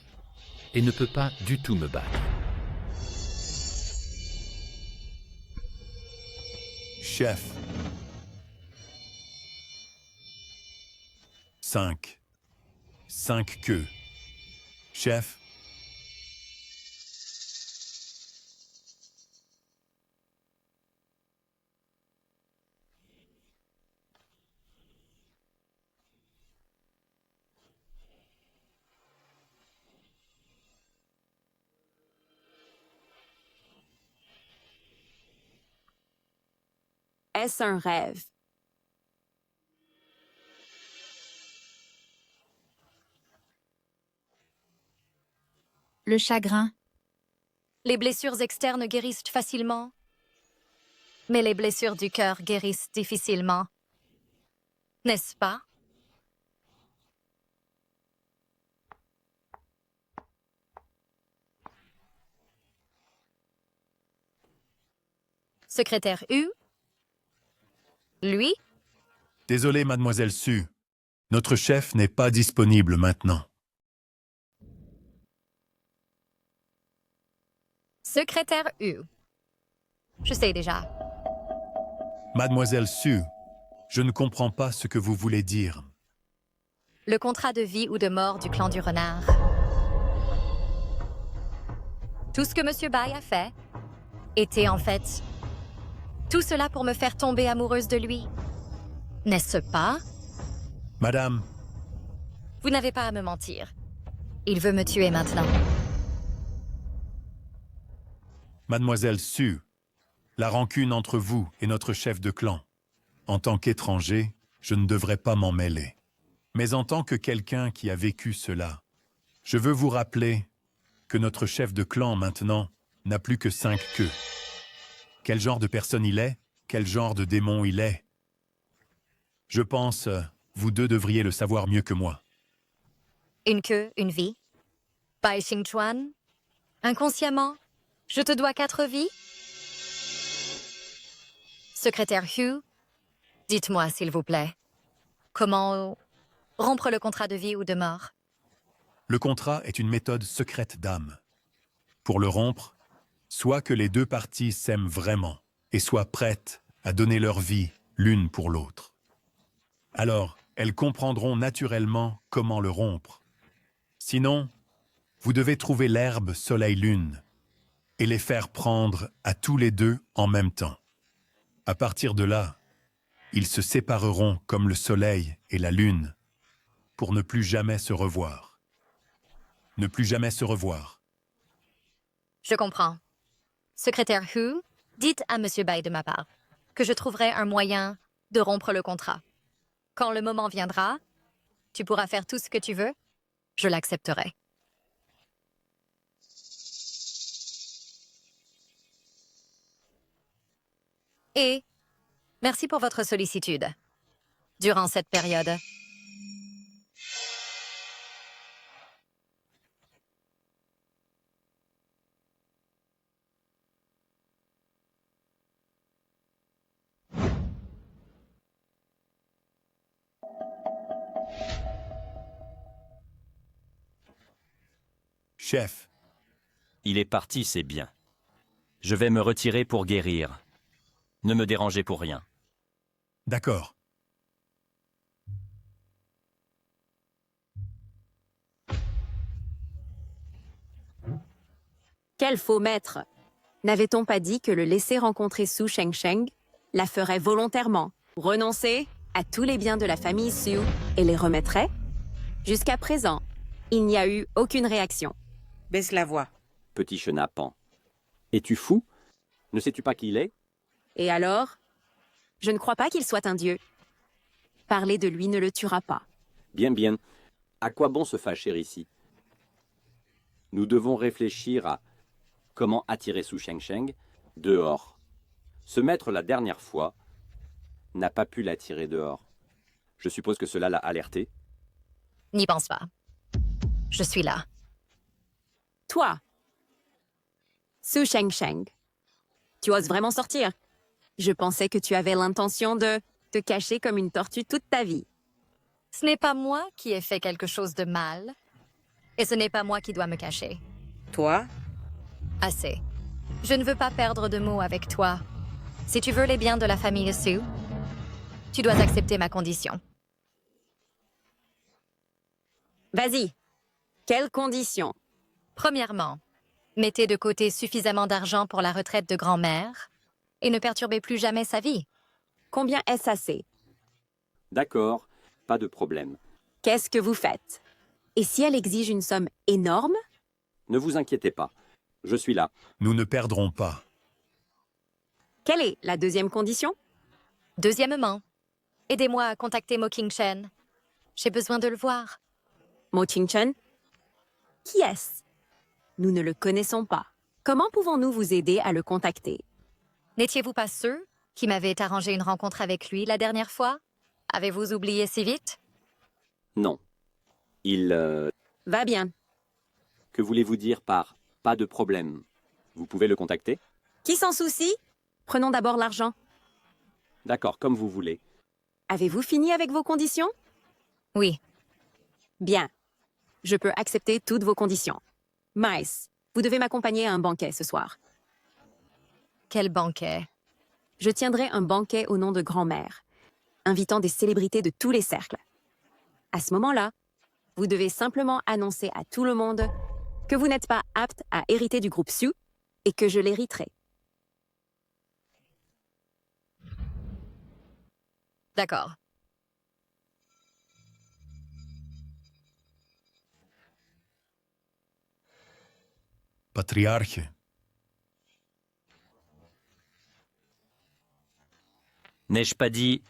et ne peux pas du tout me battre. chef. 5. 5 queues. Chef, Est-ce un rêve? Le chagrin. Les blessures externes guérissent facilement, mais les blessures du cœur guérissent difficilement. N'est-ce pas? Secrétaire U? Lui? désolé, mademoiselle Su. Notre chef n'est pas disponible maintenant. Secrétaire Hu. Je sais déjà. Mademoiselle Sue, je ne comprends pas ce que vous voulez dire. Le contrat de vie ou de mort du clan du renard. Tout ce que Monsieur Bai a fait était en fait tout cela pour me faire tomber amoureuse de lui. N'est-ce pas? Madame, Vous n'avez pas à me mentir. Il veut me tuer maintenant. Mademoiselle Sue, la rancune entre vous et notre chef de clan. En tant qu'étranger, je ne devrais pas m'en mêler. Mais en tant que quelqu'un qui a vécu cela, je veux vous rappeler que notre chef de clan maintenant n'a plus que 5 queues. Quel genre de personne il est? Quel genre de démon il est? Je pense, vous deux devriez le savoir mieux que moi. Une queue, une vie. Bai Xingchuan. Inconsciemment, je te dois 4 vies. Secrétaire Hu, dites-moi s'il vous plaît, comment rompre le contrat de vie ou de mort? Le contrat est une méthode secrète d'âme. Pour le rompre, soit que les deux parties s'aiment vraiment et soient prêtes à donner leur vie l'une pour l'autre. Alors, elles comprendront naturellement comment le rompre. Sinon, vous devez trouver l'herbe soleil-lune et les faire prendre à tous les deux en même temps. À partir de là, ils se sépareront comme le soleil et la lune pour ne plus jamais se revoir. Ne plus jamais se revoir. Je comprends. Secrétaire Hu, dites à Monsieur Bai de ma part que je trouverai un moyen de rompre le contrat. Quand le moment viendra, tu pourras faire tout ce que tu veux, je l'accepterai. Et merci pour votre sollicitude durant cette période. Chef, Il est parti, c'est bien. Je vais me retirer pour guérir. Ne me dérangez pour rien. d'accord. Quel faux maître! N'avait-on pas dit que le laisser rencontrer Su Shengsheng la ferait volontairement renoncer à tous les biens de la famille Su et les remettrait? Jusqu'à présent, il n'y a eu aucune réaction. Baisse la voix. Petit chenapan. Es-tu fou? Ne sais-tu pas qui il est? Et alors? Je ne crois pas qu'il soit un dieu. Parler de lui ne le tuera pas. Bien, bien. À quoi bon se fâcher ici? Nous devons réfléchir à comment attirer Su Shengsheng dehors. Ce maître, la dernière fois, n'a pas pu l'attirer dehors. Je suppose que cela l'a alerté. N'y pense pas. Je suis là. Toi, Su Shengsheng, tu oses vraiment sortir? Je pensais que tu avais l'intention de te cacher comme une tortue toute ta vie. Ce n'est pas moi qui ai fait quelque chose de mal, et ce n'est pas moi qui dois me cacher. Toi, Assez. Je ne veux pas perdre de mots avec toi. Si tu veux les biens de la famille Su, tu dois accepter ma condition. Vas-y. Quelles conditions? Premièrement, mettez de côté suffisamment d'argent pour la retraite de grand-mère et ne perturbez plus jamais sa vie. Combien est-ce assez? D'accord, pas de problème. Qu'est-ce que vous faites? Et si elle exige une somme énorme? Ne vous inquiétez pas. Je suis là. Nous ne perdrons pas. Quelle est la deuxième condition? Deuxièmement, aidez-moi à contacter Mo Qingchen. J'ai besoin de le voir. Mo Qingchen? Qui est-ce? Nous ne le connaissons pas. Comment pouvons-nous vous aider à le contacter? N'étiez-vous pas ceux qui m'avaient arrangé une rencontre avec lui la dernière fois? Avez-vous oublié si vite? Non. Il... Va bien. Que voulez-vous dire par « pas de problème » Vous pouvez le contacter? Qui s'en soucie? Prenons d'abord l'argent. D'accord, comme vous voulez. Avez-vous fini avec vos conditions? Oui. Bien. Je peux accepter toutes vos conditions. Mice, vous devez m'accompagner à un banquet ce soir. Quel banquet? Je tiendrai un banquet au nom de grand-mère, invitant des célébrités de tous les cercles. À ce moment-là, vous devez simplement annoncer à tout le monde que vous n'êtes pas apte à hériter du groupe Sioux et que je l'hériterai. D'accord. Patriarche, N'ai-je pas dit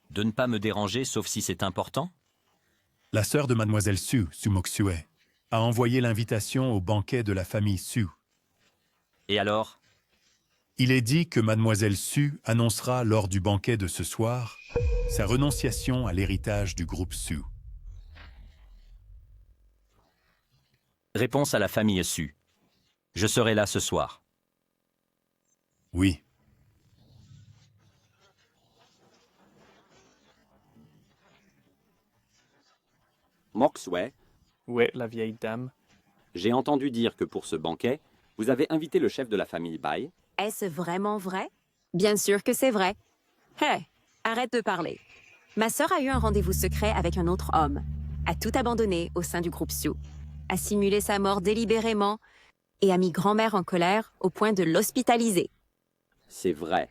de ne pas me déranger sauf si c'est important? la sœur de mademoiselle Su, Sumoksue, a envoyé l'invitation au banquet de la famille Su. Et alors? Il est dit que mademoiselle Su annoncera lors du banquet de ce soir sa renonciation à l'héritage du groupe Su. Réponse à la famille Su. Je serai là ce soir. Oui. Mokswe, Où est la vieille dame? j'ai entendu dire que pour ce banquet, vous avez invité le chef de la famille Bai. Est-ce vraiment vrai? Bien sûr que c'est vrai. Hé, arrête de parler. Ma sœur a eu un rendez-vous secret avec un autre homme, a tout abandonné au sein du groupe Sioux, a simulé sa mort délibérément et a mis grand-mère en colère au point de l'hospitaliser. C'est vrai.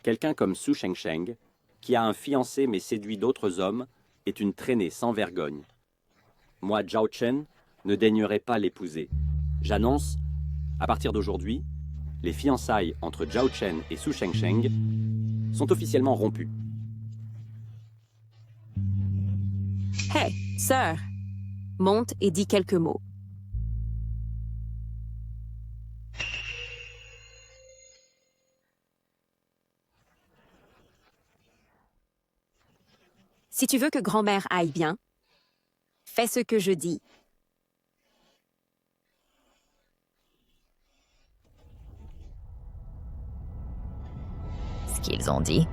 Quelqu'un comme Su Shengsheng, qui a un fiancé mais séduit d'autres hommes, est une traînée sans vergogne. Moi, Zhao Chen, ne daignerai pas l'épouser. J'annonce, à partir d'aujourd'hui, les fiançailles entre Zhao Chen et Su Shengsheng sont officiellement rompues. Hé, sœur, monte et dis quelques mots. Si tu veux que grand-mère aille bien, fais ce que je dis. Ce qu'ils ont dit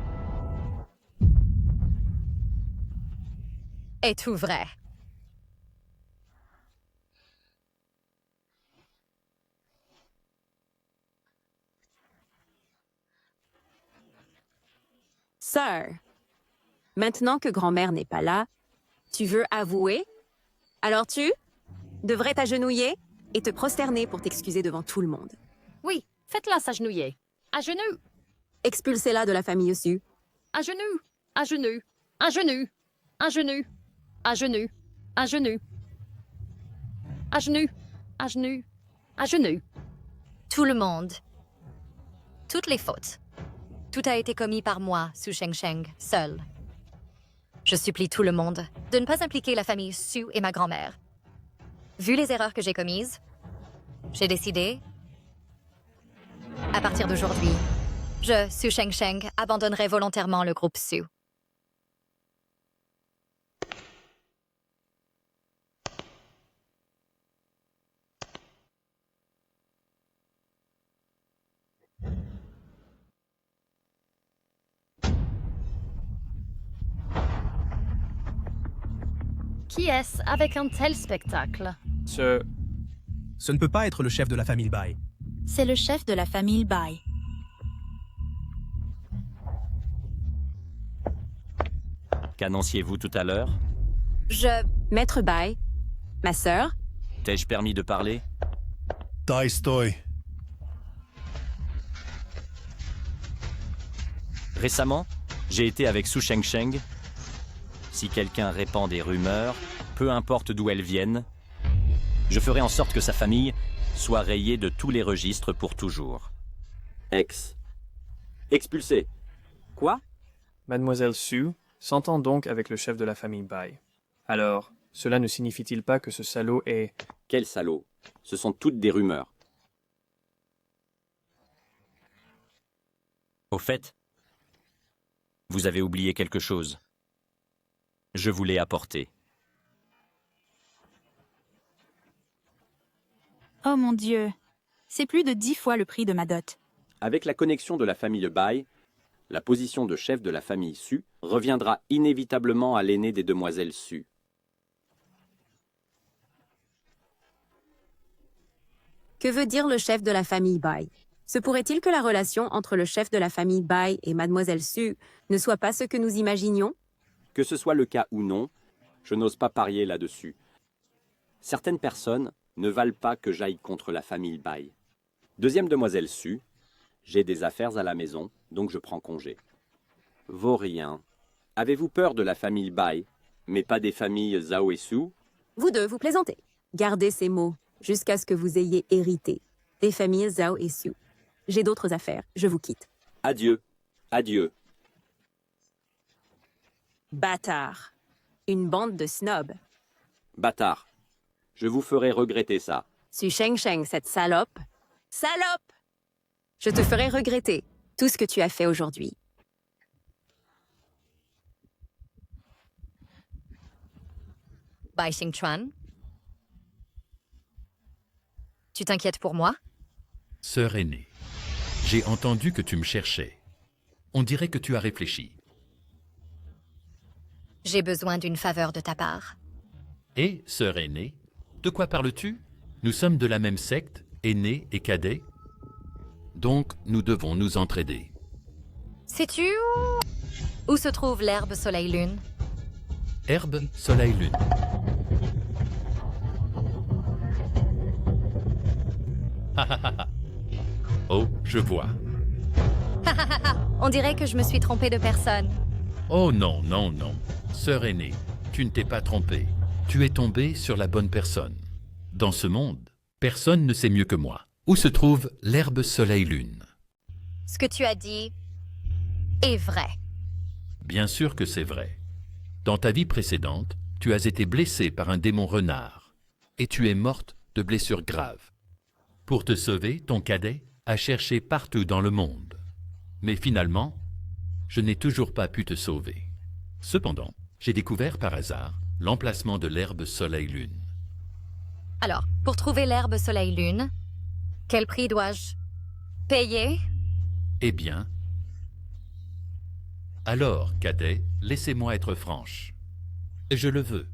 est tout vrai. Sœur, maintenant que grand-mère n'est pas là, tu veux avouer? Alors tu devrais t'agenouiller et te prosterner pour t'excuser devant tout le monde. Oui, faites-la s'agenouiller. À genoux, Expulsez-la de la famille Sioux. à genoux, à genoux, à genoux, à genoux, à genoux, à genoux, à genoux, à genoux, à genoux. Tout le monde. Toutes les fautes. Tout a été commis par moi, Su Shengsheng, seul. Je supplie tout le monde de ne pas impliquer la famille Su et ma grand-mère. Vu les erreurs que j'ai commises, j'ai décidé, à partir d'aujourd'hui, je, Su Shengsheng, abandonnerai volontairement le groupe Su. Qui est-ce avec un tel spectacle? Ce ne peut pas être le chef de la famille Bai. C'est le chef de la famille Bai. Qu'annonciez-vous tout à l'heure? Maître Bai, ma sœur, T'ai-je permis de parler? Tai stoi. Récemment, j'ai été avec Su Shengsheng. Si quelqu'un répand des rumeurs, peu importe d'où elles viennent, je ferai en sorte que sa famille soit rayée de tous les registres pour toujours. Expulsé. Quoi? Mademoiselle Su s'entend donc avec le chef de la famille Bai. Alors, cela ne signifie-t-il pas que ce salaud est... Quel salaud. Ce sont toutes des rumeurs. Au fait, vous avez oublié quelque chose. Je vous l'ai apporté. Oh mon Dieu, c'est plus de 10 fois le prix de ma dot. Avec la connexion de la famille Bai, la position de chef de la famille Su reviendra inévitablement à l'aînée des demoiselles Su. que veut dire le chef de la famille Bai? Se pourrait-il que la relation entre le chef de la famille Bai et Mademoiselle Su ne soit pas ce que nous imaginions? Que ce soit le cas ou non, je n'ose pas parier là-dessus. Certaines personnes ne valent pas que j'aille contre la famille Bai. Deuxième demoiselle Su, j'ai des affaires à la maison, donc je prends congé. Vaurien, avez-vous peur de la famille Bai, mais pas des familles Zhao et Su? Vous deux, vous plaisantez. Gardez ces mots jusqu'à ce que vous ayez hérité des familles Zhao et Su. J'ai d'autres affaires, je vous quitte. Adieu, adieu. Bâtard. Une bande de snobs. Bâtard, je vous ferai regretter ça. Su Sheng Sheng, cette salope. Salope! Je te ferai regretter tout ce que tu as fait aujourd'hui. Bai Xingchuan, tu t'inquiètes pour moi? Sœur aînée, j'ai entendu que tu me cherchais. On dirait que tu as réfléchi. J'ai besoin d'une faveur de ta part. Et, sœur aînée, de quoi parles-tu? Nous sommes de la même secte, aînée et cadet. Donc, nous devons nous entraider. Sais-tu où se trouve l'herbe soleil-lune? Herbe, soleil, lune. Oh, je vois. On dirait que je me suis trompée de personne. Oh non, non, non. Sœur aînée, tu ne t'es pas trompée. Tu es tombée sur la bonne personne. Dans ce monde, personne ne sait mieux que moi. Où se trouve l'herbe soleil-lune? Ce que tu as dit est vrai. Bien sûr que c'est vrai. Dans ta vie précédente, tu as été blessée par un démon renard et tu es morte de blessures graves. Pour te sauver, ton cadet a cherché partout dans le monde. Mais finalement, je n'ai toujours pas pu te sauver. Cependant, j'ai découvert par hasard l'emplacement de l'herbe soleil-lune. Alors, pour trouver l'herbe soleil-lune, quel prix dois-je payer? Eh bien, alors, cadet, laissez-moi être franche. Je le veux.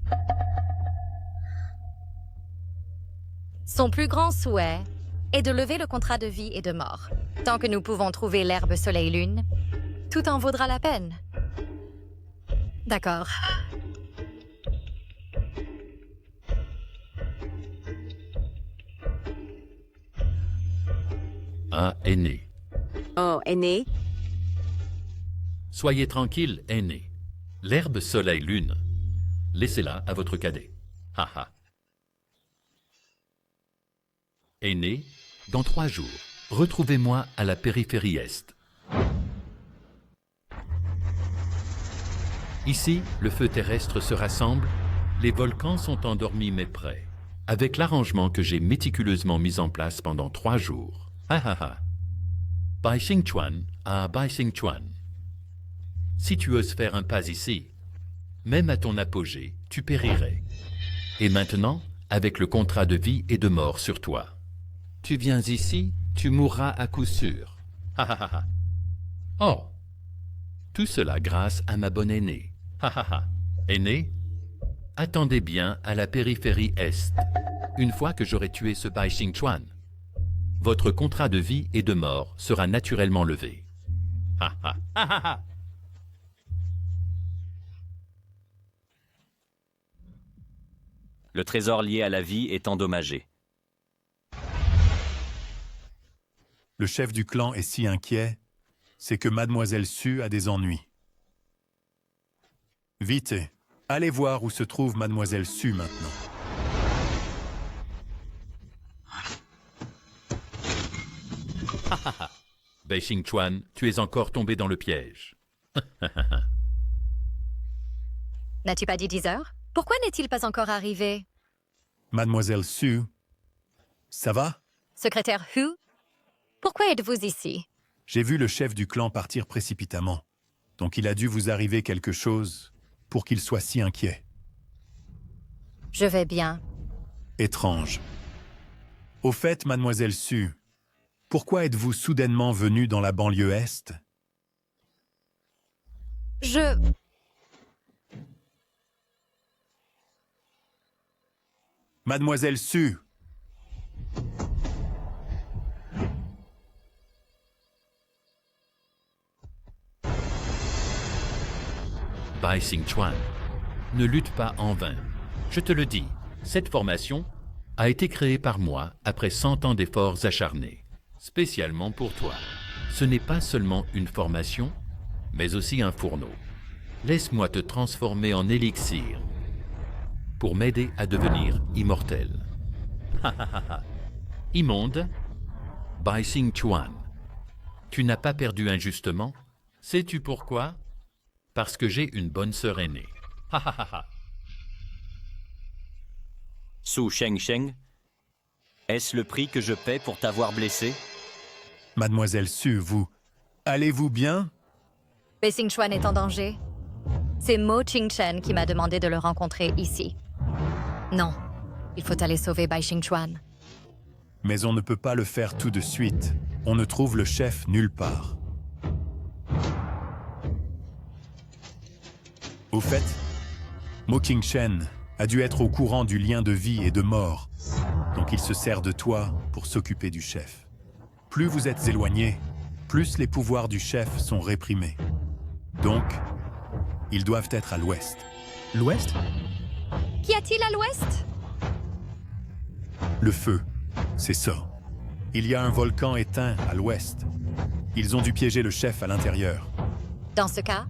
Son plus grand souhait est de lever le contrat de vie et de mort. Tant que nous pouvons trouver l'herbe soleil-lune, tout en vaudra la peine. D'accord. Ah, aîné. Oh, aîné. Soyez tranquille, aîné. L'herbe soleil-lune, laissez-la à votre cadet. Ha ha. Aîné, dans 3 jours, retrouvez-moi à la périphérie est. Ici, le feu terrestre se rassemble, les volcans sont endormis mais prêts, avec l'arrangement que j'ai méticuleusement mis en place pendant 3 jours. Ha ha ha. Bai Xingchuan à Bai Xingchuan. Si tu oses faire un pas ici, même à ton apogée, tu périrais. Et maintenant, avec le contrat de vie et de mort sur toi, tu viens ici, tu mourras à coup sûr. Ha ha ha ha. Oh, tout cela grâce à ma bonne aînée. Ha ha ha. Aînée, attendez bien à la périphérie est, une fois que j'aurai tué ce Bai Xingchuan. Votre contrat de vie et de mort sera naturellement levé. Ha ha ha ha ha. Le trésor lié à la vie est endommagé. Le chef du clan est si inquiet, c'est que Mademoiselle Su a des ennuis. Vite, allez voir où se trouve Mademoiselle Su maintenant. Bai Xingchuan, tu es encore tombé dans le piège. N'as-tu pas dit 10 heures? Pourquoi n'est-il pas encore arrivé? Mademoiselle Su, ça va? Secrétaire Hu, pourquoi êtes-vous ici? J'ai vu le chef du clan partir précipitamment, donc il a dû vous arriver quelque chose pour qu'il soit si inquiet. Je vais bien. Étrange. Au fait, Mademoiselle Su, pourquoi êtes-vous soudainement venue dans la banlieue est? Mademoiselle Su! Bai Xing Chuan. Ne lutte pas en vain. Je te le dis, cette formation a été créée par moi après 100 ans d'efforts acharnés, spécialement pour toi. Ce n'est pas seulement une formation, mais aussi un fourneau. Laisse-moi te transformer en élixir pour m'aider à devenir immortel. Immonde, Bai Xing Chuan. Tu n'as pas perdu injustement. Sais-tu pourquoi? Parce que j'ai une bonne sœur aînée. Su Shengsheng, est-ce le prix que je paie pour t'avoir blessé? Mademoiselle Su, vous... Allez-vous bien? Bai Xing Chuan est en danger. C'est Mo Qingchen qui m'a demandé de le rencontrer ici. Non, il faut aller sauver Bai Xing Chuan. Mais on ne peut pas le faire tout de suite. On ne trouve le chef nulle part. Au fait, Mo Qingchen a dû être au courant du lien de vie et de mort, donc il se sert de toi pour s'occuper du chef. Plus vous êtes éloigné, plus les pouvoirs du chef sont réprimés. Donc, ils doivent être à l'ouest. L'ouest? Qu'y a-t-il à l'ouest? Le feu, c'est ça. Il y a un volcan éteint à l'ouest. Ils ont dû piéger le chef à l'intérieur. Dans ce cas,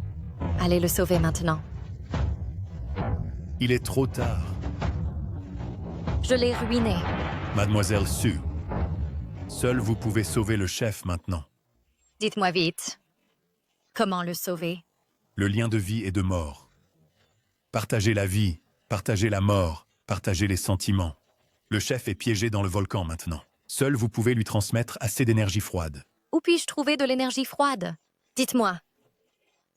allez le sauver maintenant. Il est trop tard. Je l'ai ruiné. Mademoiselle Su, seul vous pouvez sauver le chef maintenant. Dites-moi vite. Comment le sauver? Le lien de vie et de mort. Partagez la vie, partagez la mort, partagez les sentiments. Le chef est piégé dans le volcan maintenant. Seul vous pouvez lui transmettre assez d'énergie froide. Où puis-je trouver de l'énergie froide? Dites-moi.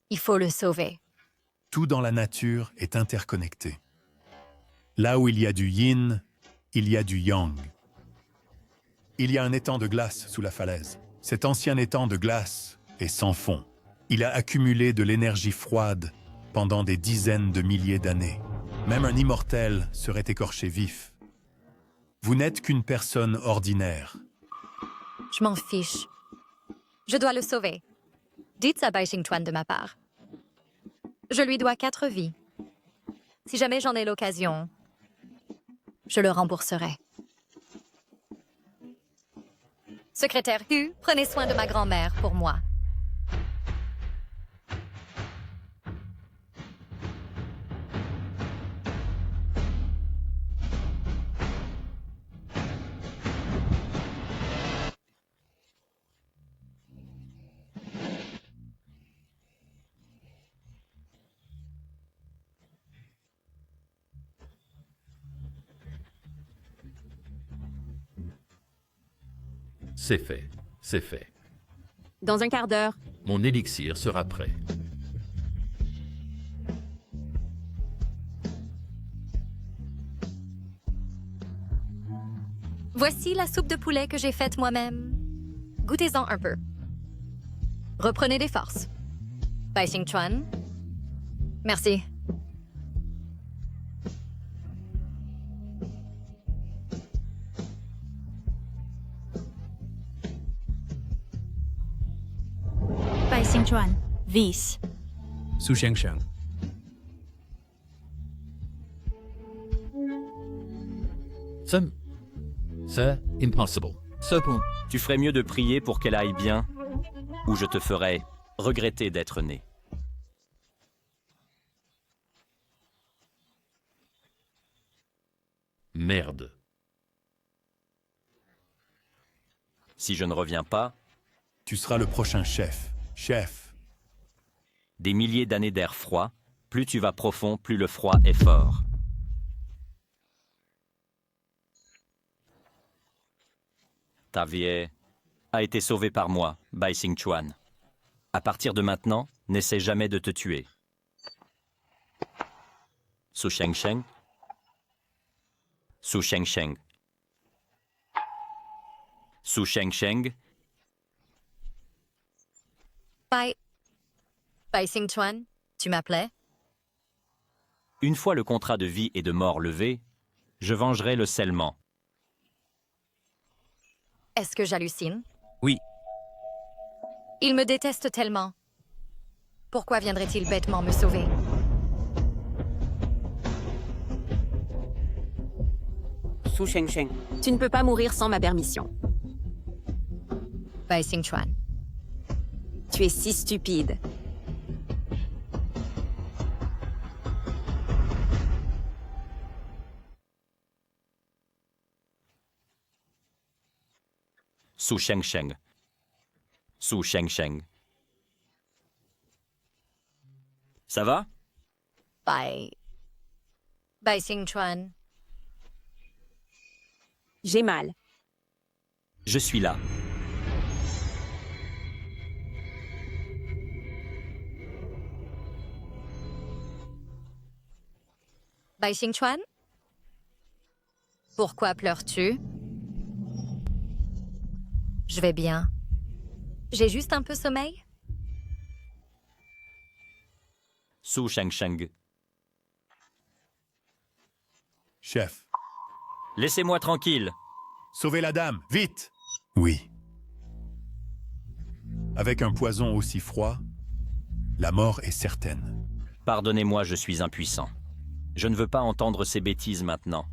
Il faut le sauver. Tout dans la nature est interconnecté. Là où il y a du yin, il y a du yang. Il y a un étang de glace sous la falaise. Cet ancien étang de glace est sans fond. Il a accumulé de l'énergie froide pendant des dizaines de milliers d'années. Même un immortel serait écorché vif. Vous n'êtes qu'une personne ordinaire. Je m'en fiche. Je dois le sauver. Dites à Bai Xing Chuan de ma part. Je lui dois 4 vies. Si jamais j'en ai l'occasion, je le rembourserai. Secrétaire Hu, prenez soin de ma grand-mère pour moi. C'est fait, c'est fait. Dans un quart d'heure. Mon élixir sera prêt. Voici la soupe de poulet que j'ai faite moi-même. Goûtez-en un peu. Reprenez des forces. Bai Xing Chuan. Merci. Bai Xing Chuan, Vis. Su Shengsheng. C'est impossible. Tu ferais mieux de prier pour qu'elle aille bien, ou je te ferai regretter d'être né. Merde. Si je ne reviens pas, tu seras le prochain chef. Chef. Des milliers d'années d'air froid, plus tu vas profond, plus le froid est fort. Ta vie a été sauvée par moi, Bai Xing Chuan. À partir de maintenant, n'essaie jamais de te tuer. Su Shengsheng. Su Shengsheng. Su Shengsheng. Bai Xing Chuan, tu m'appelais? Une fois le contrat de vie et de mort levé, je vengerai le scellement. Est-ce que j'hallucine? Oui. Il me déteste tellement. Pourquoi viendrait-il bêtement me sauver? Su Shengsheng. Tu ne peux pas mourir sans ma permission. Bai Xingchuan. Tu es si stupide. Su Shengsheng. Su Shengsheng. Ça va? Bai Xingchuan. J'ai mal. Je suis là. Bai Xingchuan? Pourquoi pleures-tu? Je vais bien. J'ai juste un peu sommeil? Su Shengsheng. Chef, Laissez-moi tranquille. sauvez la dame, vite! Oui. Avec un poison aussi froid, la mort est certaine. Pardonnez-moi, je suis impuissant. Je ne veux pas entendre ces bêtises maintenant.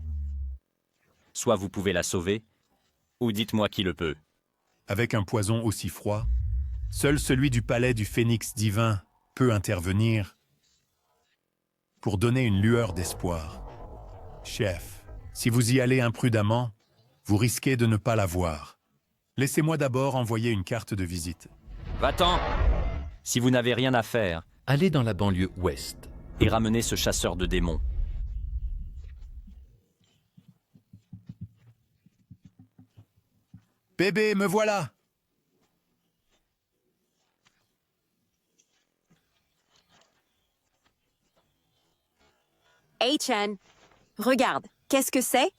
Soit vous pouvez la sauver, ou dites-moi qui le peut. Avec un poison aussi froid, seul celui du palais du Phénix divin peut intervenir pour donner une lueur d'espoir. Chef, si vous y allez imprudemment, vous risquez de ne pas la voir. Laissez-moi d'abord envoyer une carte de visite. Va-t'en! Si vous n'avez rien à faire, Allez dans la banlieue ouest. et ramenez ce chasseur de démons. Bébé, me voilà! Hey Chen, regarde, qu'est-ce que c'est?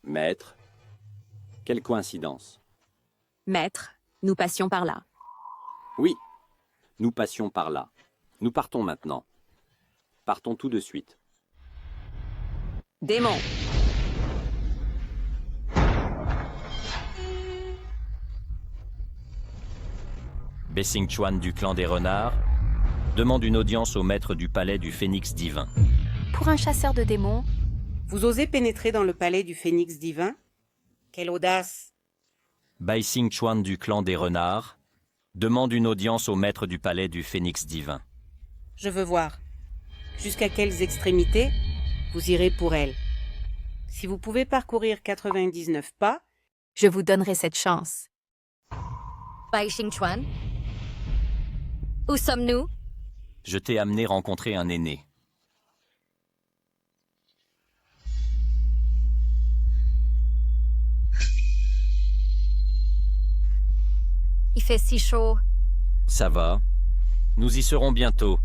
Maître, quelle coïncidence. Maître, nous passions par là. Oui, nous passions par là. Nous partons maintenant. Partons tout de suite. Démon, Bai Xingchuan du clan des renards demande une audience au maître du palais du Phénix divin. Pour un chasseur de démons, Vous osez pénétrer dans le palais du Phénix divin? Quelle audace! Bai Xingchuan du clan des renards demande une audience au maître du palais du Phénix divin. Je veux voir. Jusqu'à quelles extrémités vous irez pour elle? Si vous pouvez parcourir 99 pas, je vous donnerai cette chance. Bai Xingchuan? Où sommes-nous? Je t'ai amené rencontrer un aîné. Il fait si chaud. Ça va. Nous y serons bientôt.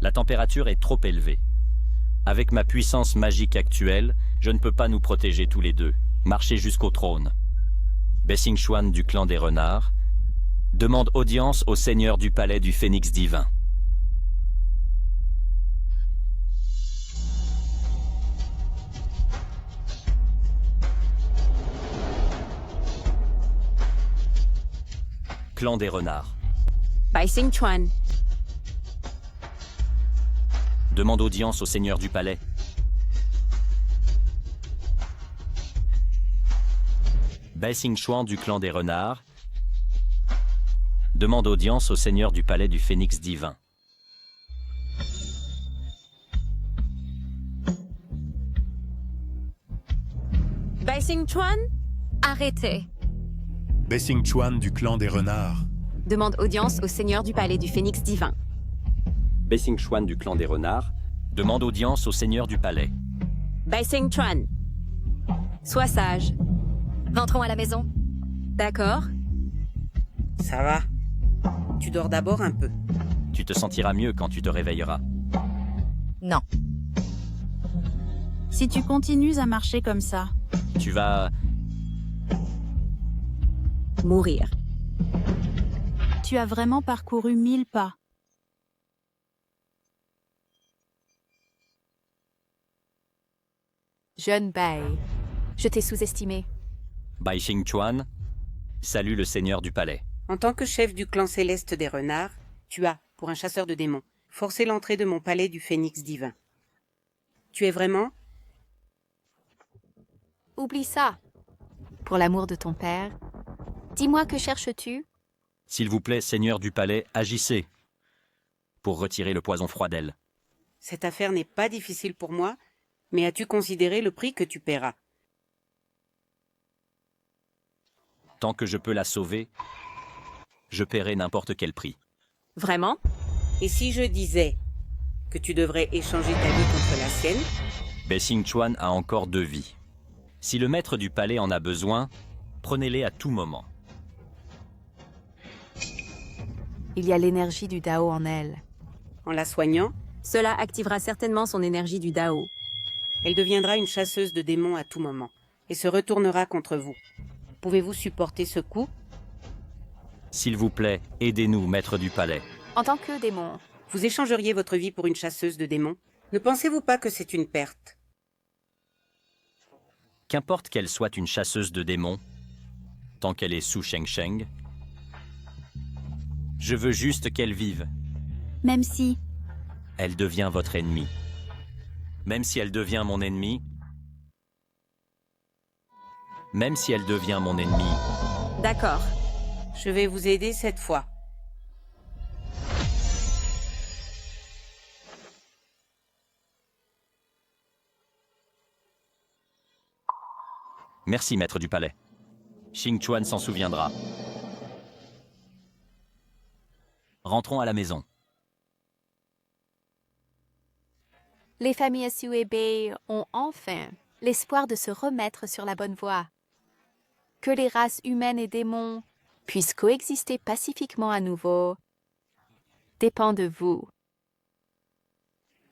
La température est trop élevée. Avec ma puissance magique actuelle, je ne peux pas nous protéger tous les deux. Marcher jusqu'au trône. Bai Xingchuan du clan des renards demande audience au seigneur du palais du Phénix divin. Clan des renards Bai Xingchuan, demande audience au seigneur du palais. Bai Xingchuan du clan des renards demande audience au seigneur du palais du Phénix divin. Bai Xingchuan, Arrêtez. Bai Xingchuan du clan des renards demande audience au seigneur du palais du Phénix divin. Bai Xingchuan du clan des renards demande audience au seigneur du palais. Bai Xingchuan, sois sage. Rentrons à la maison. D'accord? ça va. Tu dors d'abord un peu. Tu te sentiras mieux quand tu te réveilleras. Non. Si tu continues à marcher comme ça, Tu vas... Mourir. tu as vraiment parcouru 1000 pas. Jeune Bai, je t'ai sous-estimé. Bai Xingchuan salue le seigneur du palais. En tant que chef du clan céleste des renards, tu as, pour un chasseur de démons, forcé l'entrée de mon palais du phénix divin. Tu es vraiment... Oublie ça. Pour l'amour de ton père, dis-moi que cherches-tu? S'il vous plaît, seigneur du palais, agissez pour retirer le poison froid d'elle. Cette affaire n'est pas difficile pour moi, mais as-tu considéré le prix que tu paieras? Tant que je peux la sauver, je paierai n'importe quel prix. Vraiment? Et si je disais que tu devrais échanger ta vie contre la sienne? Bei Chuan a encore 2 vies. Si le maître du palais en a besoin, prenez-les à tout moment. Il y a l'énergie du Dao en elle. En la soignant, Cela activera certainement son énergie du Dao. elle deviendra une chasseuse de démons à tout moment et se retournera contre vous. Pouvez-vous supporter ce coup? S'il vous plaît, aidez-nous, maître du palais. En tant que démon, Vous échangeriez votre vie pour une chasseuse de démons? Ne pensez-vous pas que c'est une perte? Qu'importe qu'elle soit une chasseuse de démons, tant qu'elle est sous Sheng Sheng, je veux juste qu'elle vive. même si... Elle devient votre ennemi. Même si elle devient mon ennemi, même si elle devient mon ennemi, D'accord. Je vais vous aider cette fois. merci, maître du palais. Xing Chuan s'en souviendra. Rentrons à la maison. Les familles Su et Bei ont enfin l'espoir de se remettre sur la bonne voie. Que les races humaines et démons puissent coexister pacifiquement à nouveau dépend de vous.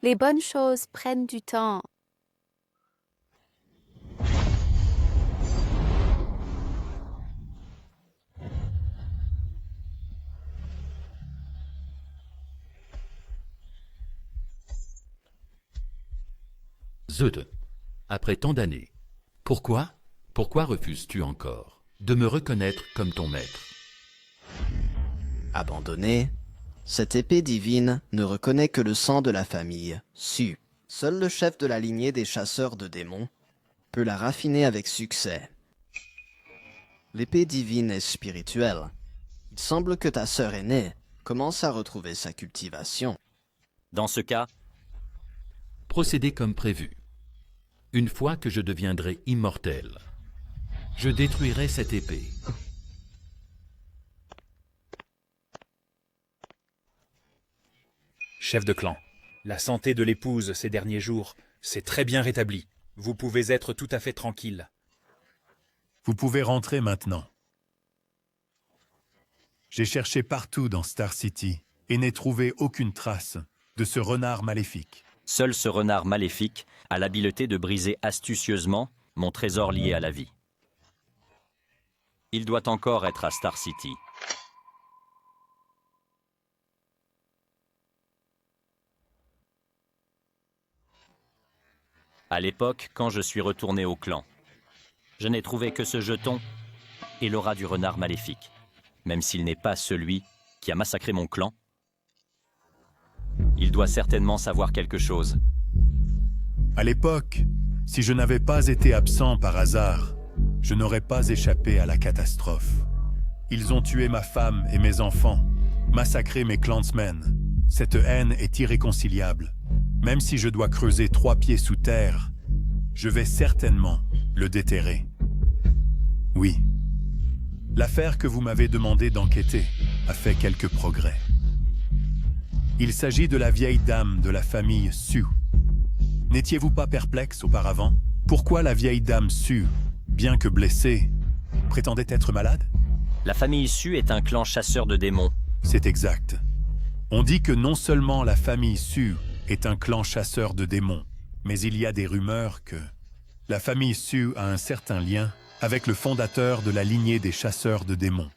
Les bonnes choses prennent du temps. Zut, après tant d'années, pourquoi refuses-tu encore de me reconnaître comme ton maître? Abandonnée, cette épée divine ne reconnaît que le sang de la famille Su. Seul le chef de la lignée des chasseurs de démons peut la raffiner avec succès. L'épée divine est spirituelle. Il semble que ta sœur aînée commence à retrouver sa cultivation. Dans ce cas, Procédez comme prévu. Une fois que je deviendrai immortel, je détruirai cette épée. Chef de clan, la santé de l'épouse ces derniers jours s'est très bien rétablie. Vous pouvez être tout à fait tranquille. Vous pouvez rentrer maintenant. J'ai cherché partout dans Star City et n'ai trouvé aucune trace de ce renard maléfique. seul ce renard maléfique a l'habileté de briser astucieusement mon trésor lié à la vie. Il doit encore être à Star City. À l'époque, quand je suis retourné au clan, je n'ai trouvé que ce jeton et l'aura du renard maléfique. Même s'il n'est pas celui qui a massacré mon clan, il doit certainement savoir quelque chose. À l'époque, si je n'avais pas été absent par hasard, je n'aurais pas échappé à la catastrophe. Ils ont tué ma femme et mes enfants, massacré mes clansmen. Cette haine est irréconciliable. Même si je dois creuser 3 pieds sous terre, je vais certainement le déterrer. Oui. L'affaire que vous m'avez demandé d'enquêter a fait quelques progrès. Il s'agit de la vieille dame de la famille Su. N'étiez-vous pas perplexe auparavant? Pourquoi la vieille dame Su, bien que blessée, prétendait être malade? La famille Su est un clan chasseur de démons. C'est exact. On dit que non seulement la famille Su est un clan chasseur de démons, mais il y a des rumeurs que la famille Su a un certain lien avec le fondateur de la lignée des chasseurs de démons.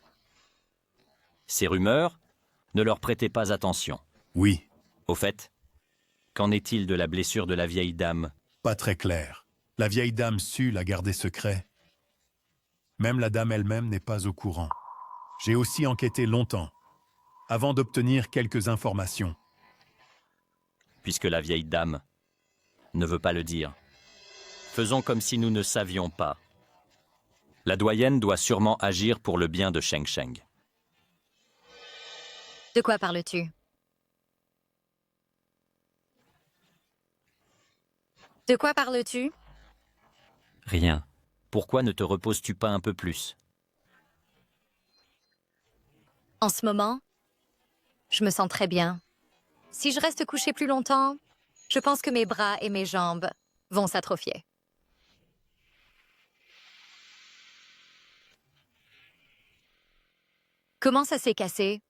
Ces rumeurs, ne leur prêtez pas attention. Oui. Au fait, qu'en est-il de la blessure de la vieille dame? Pas très clair. La vieille dame Su l'a gardé secret. Même la dame elle-même n'est pas au courant. J'ai aussi enquêté longtemps, avant d'obtenir quelques informations. Puisque la vieille dame ne veut pas le dire, faisons comme si nous ne savions pas. La doyenne doit sûrement agir pour le bien de Sheng Sheng. De quoi parles-tu? De quoi parles-tu? Rien. Pourquoi ne te reposes-tu pas un peu plus? En ce moment, je me sens très bien. Si je reste couché plus longtemps, je pense que mes bras et mes jambes vont s'atrophier. Comment ça s'est cassé?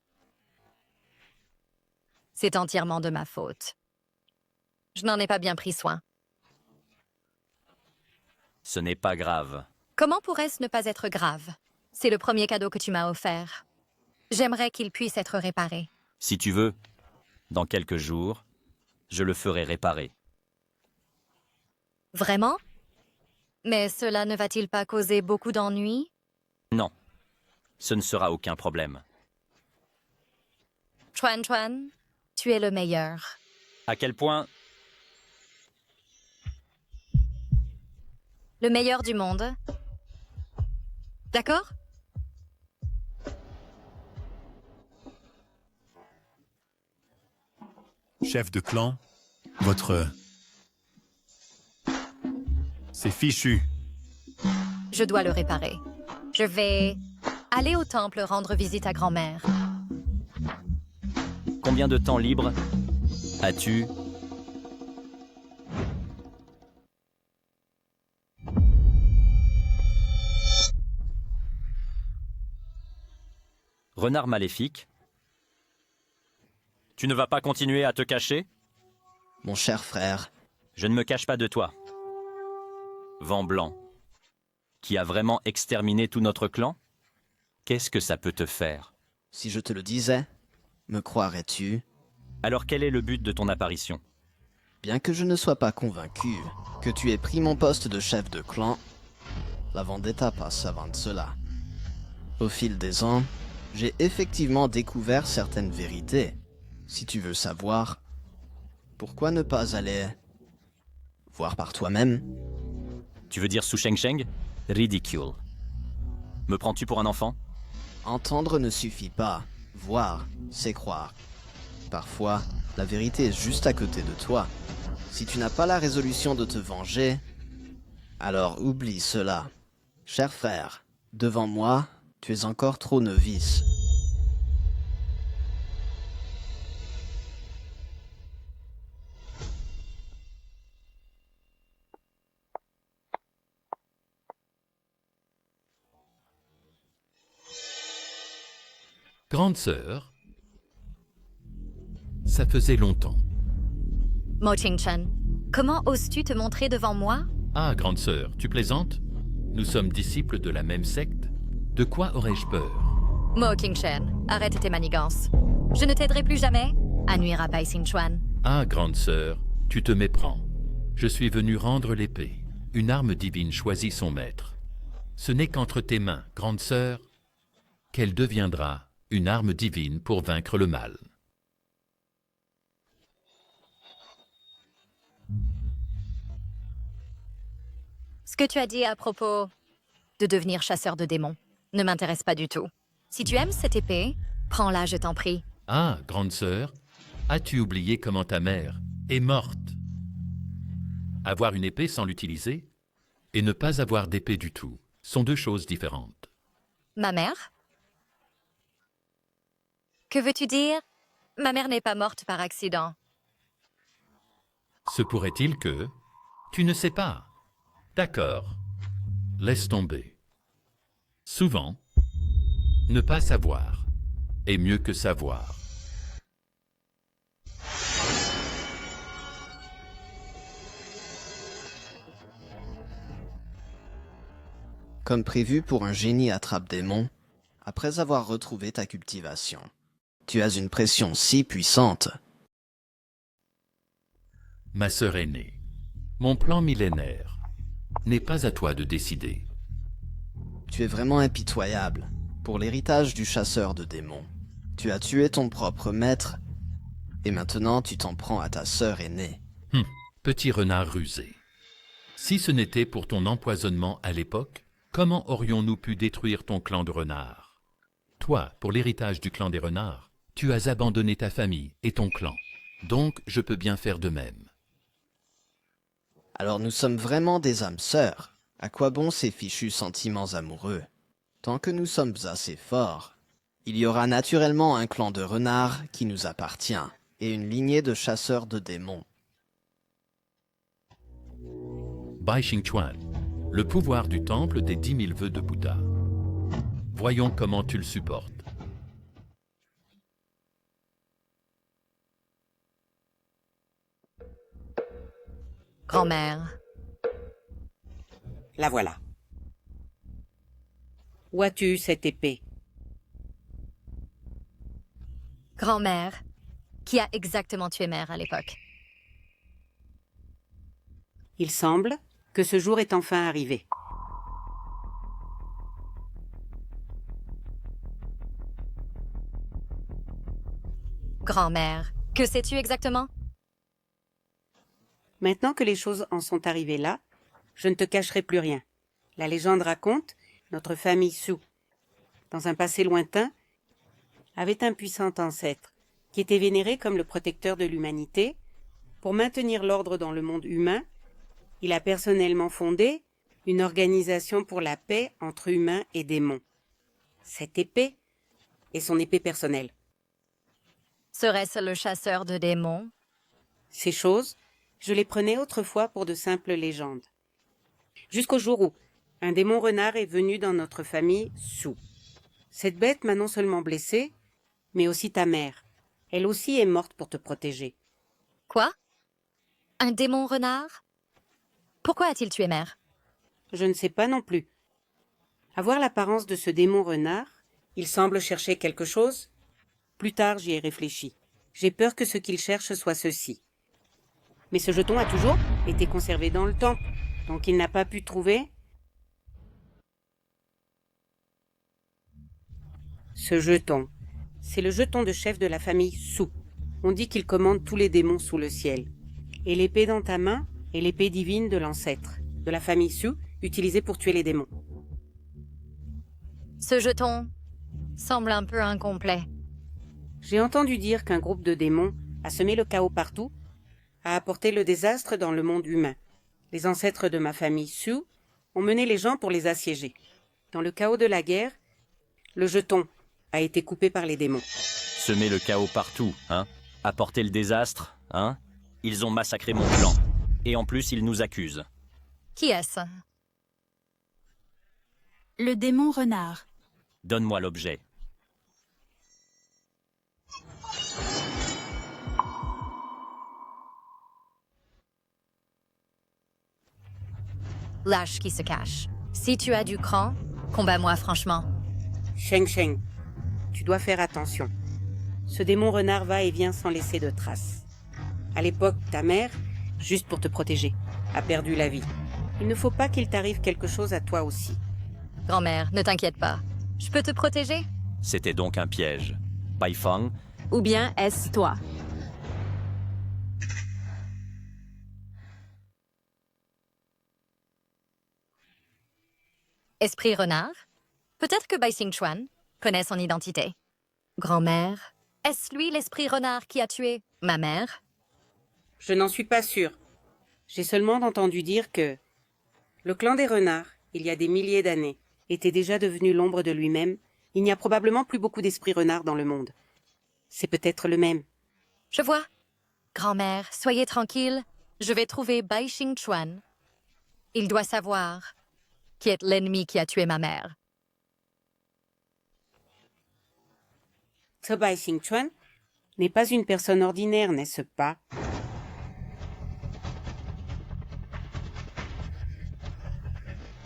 C'est entièrement de ma faute. Je n'en ai pas bien pris soin. Ce n'est pas grave. Comment pourrait-ce ne pas être grave? C'est le premier cadeau que tu m'as offert. J'aimerais qu'il puisse être réparé. Si tu veux, dans quelques jours, je le ferai réparer. Vraiment? Mais cela ne va-t-il pas causer beaucoup d'ennuis? Non, ce ne sera aucun problème. Chuan Chuan, tu es le meilleur. À quel point? Le meilleur du monde. D'accord? Chef de clan, votre... C'est fichu. Je dois le réparer. Je vais aller au temple rendre visite à grand-mère. Combien de temps libre as-tu? Renard maléfique, tu ne vas pas continuer à te cacher? Mon cher frère. Je ne me cache pas de toi. Vent blanc, qui a vraiment exterminé tout notre clan? Qu'est-ce que ça peut te faire? Si je te le disais, me croirais-tu? Alors quel est le but de ton apparition? Bien que je ne sois pas convaincu que tu aies pris mon poste de chef de clan, la vendetta passe avant de cela. Au fil des ans, j'ai effectivement découvert certaines vérités. Si tu veux savoir, pourquoi ne pas aller voir par toi-même? Tu veux dire Su Sheng Sheng? Ridicule. Me prends-tu pour un enfant? Entendre ne suffit pas. Voir, c'est croire. Parfois, la vérité est juste à côté de toi. Si tu n'as pas la résolution de te venger, alors oublie cela. Cher frère, devant moi, tu es encore trop novice. Grande sœur, ça faisait longtemps. Mo Qingchen, comment oses-tu te montrer devant moi? Ah, grande sœur, tu plaisantes? Nous sommes disciples de la même secte. De quoi aurais-je peur? Mo Qingchen, arrête tes manigances. Je ne t'aiderai plus jamais à nuire à Bai Xinchuan. Ah, grande sœur, tu te méprends. Je suis venu rendre l'épée. Une arme divine choisit son maître. Ce n'est qu'entre tes mains, grande sœur, qu'elle deviendra une arme divine pour vaincre le mal. Ce que tu as dit à propos de devenir chasseur de démons ne m'intéresse pas du tout. Si tu aimes cette épée, prends-la, je t'en prie. Ah, grande sœur, as-tu oublié comment ta mère est morte? Avoir une épée sans l'utiliser et ne pas avoir d'épée du tout sont deux choses différentes. Ma mère? Que veux-tu dire? Ma mère n'est pas morte par accident. Se pourrait-il que... Tu ne sais pas. D'accord. Laisse tomber. Souvent, ne pas savoir est mieux que savoir. Comme prévu pour un génie attrape-démon, après avoir retrouvé ta cultivation, tu as une pression si puissante. Ma sœur aînée, mon plan millénaire n'est pas à toi de décider. Tu es vraiment impitoyable. Pour l'héritage du chasseur de démons, tu as tué ton propre maître, et maintenant tu t'en prends à ta sœur aînée. Petit renard rusé. Si ce n'était pour ton empoisonnement à l'époque, comment aurions-nous pu détruire ton clan de renards? Toi, pour l'héritage du clan des renards, tu as abandonné ta famille et ton clan. Donc, je peux bien faire de même. Alors nous sommes vraiment des âmes sœurs. À quoi bon ces fichus sentiments amoureux? Tant que nous sommes assez forts, il y aura naturellement un clan de renards qui nous appartient, et une lignée de chasseurs de démons. Bai Xingchuan, le pouvoir du temple des 10 000 vœux de Bouddha. Voyons comment tu le supportes. Grand-mère, La voilà. Où as-tu eu cette épée? grand-mère, qui a exactement tué mère à l'époque? Il semble que ce jour est enfin arrivé. Grand-mère, que sais-tu exactement? Maintenant que les choses en sont arrivées là, je ne te cacherai plus rien. La légende raconte, notre famille Su, dans un passé lointain, avait un puissant ancêtre qui était vénéré comme le protecteur de l'humanité. Pour maintenir l'ordre dans le monde humain, il a personnellement fondé une organisation pour la paix entre humains et démons. Cette épée est son épée personnelle. Serait-ce le chasseur de démons? Ces choses, je les prenais autrefois pour de simples légendes. Jusqu'au jour où un démon renard est venu dans notre famille Su. Cette bête m'a non seulement blessée, mais aussi ta mère. Elle aussi est morte pour te protéger. Quoi? Un démon renard? Pourquoi a-t-il tué mère? Je ne sais pas non plus. À voir l'apparence de ce démon renard, il semble chercher quelque chose. Plus tard, j'y ai réfléchi. J'ai peur que ce qu'il cherche soit ceci. Mais ce jeton a toujours été conservé dans le temple, donc il n'a pas pu trouver. Ce jeton, c'est le jeton de chef de la famille Su. On dit qu'il commande tous les démons sous le ciel. Et l'épée dans ta main est l'épée divine de l'ancêtre, de la famille Su, utilisée pour tuer les démons. Ce jeton semble un peu incomplet. J'ai entendu dire qu'un groupe de démons a semé le chaos partout, a apporté le désastre dans le monde humain. Les ancêtres de ma famille Su ont mené les gens pour les assiéger. Dans le chaos de la guerre, le jeton a été coupé par les démons. Semer le chaos partout, hein? Apporter le désastre, hein? Ils ont massacré mon clan. Et en plus, ils nous accusent. Qui est-ce? Le démon renard. Donne-moi l'objet. Lâche qui se cache. Si tu as du cran, combat-moi franchement. Sheng Sheng, tu dois faire attention. Ce démon renard va et vient sans laisser de traces. À l'époque, ta mère, juste pour te protéger, a perdu la vie. Il ne faut pas qu'il t'arrive quelque chose à toi aussi. Grand-mère, ne t'inquiète pas. Je peux te protéger? C'était donc un piège. Bai Fang, Ou bien est-ce toi? Esprit renard? Peut-être que Bai Xingchuan connaît son identité. Grand-mère, est-ce lui l'esprit renard qui a tué ma mère? Je n'en suis pas sûre. J'ai seulement entendu dire que le clan des renards, il y a des milliers d'années, était déjà devenu l'ombre de lui-même. Il n'y a probablement plus beaucoup d'esprits renards dans le monde. C'est peut-être le même. Je vois. Grand-mère, soyez tranquille. Je vais trouver Bai Xingchuan. Il doit savoir qui est l'ennemi qui a tué ma mère. Ce Bai Xingchuan n'est pas une personne ordinaire, n'est-ce pas?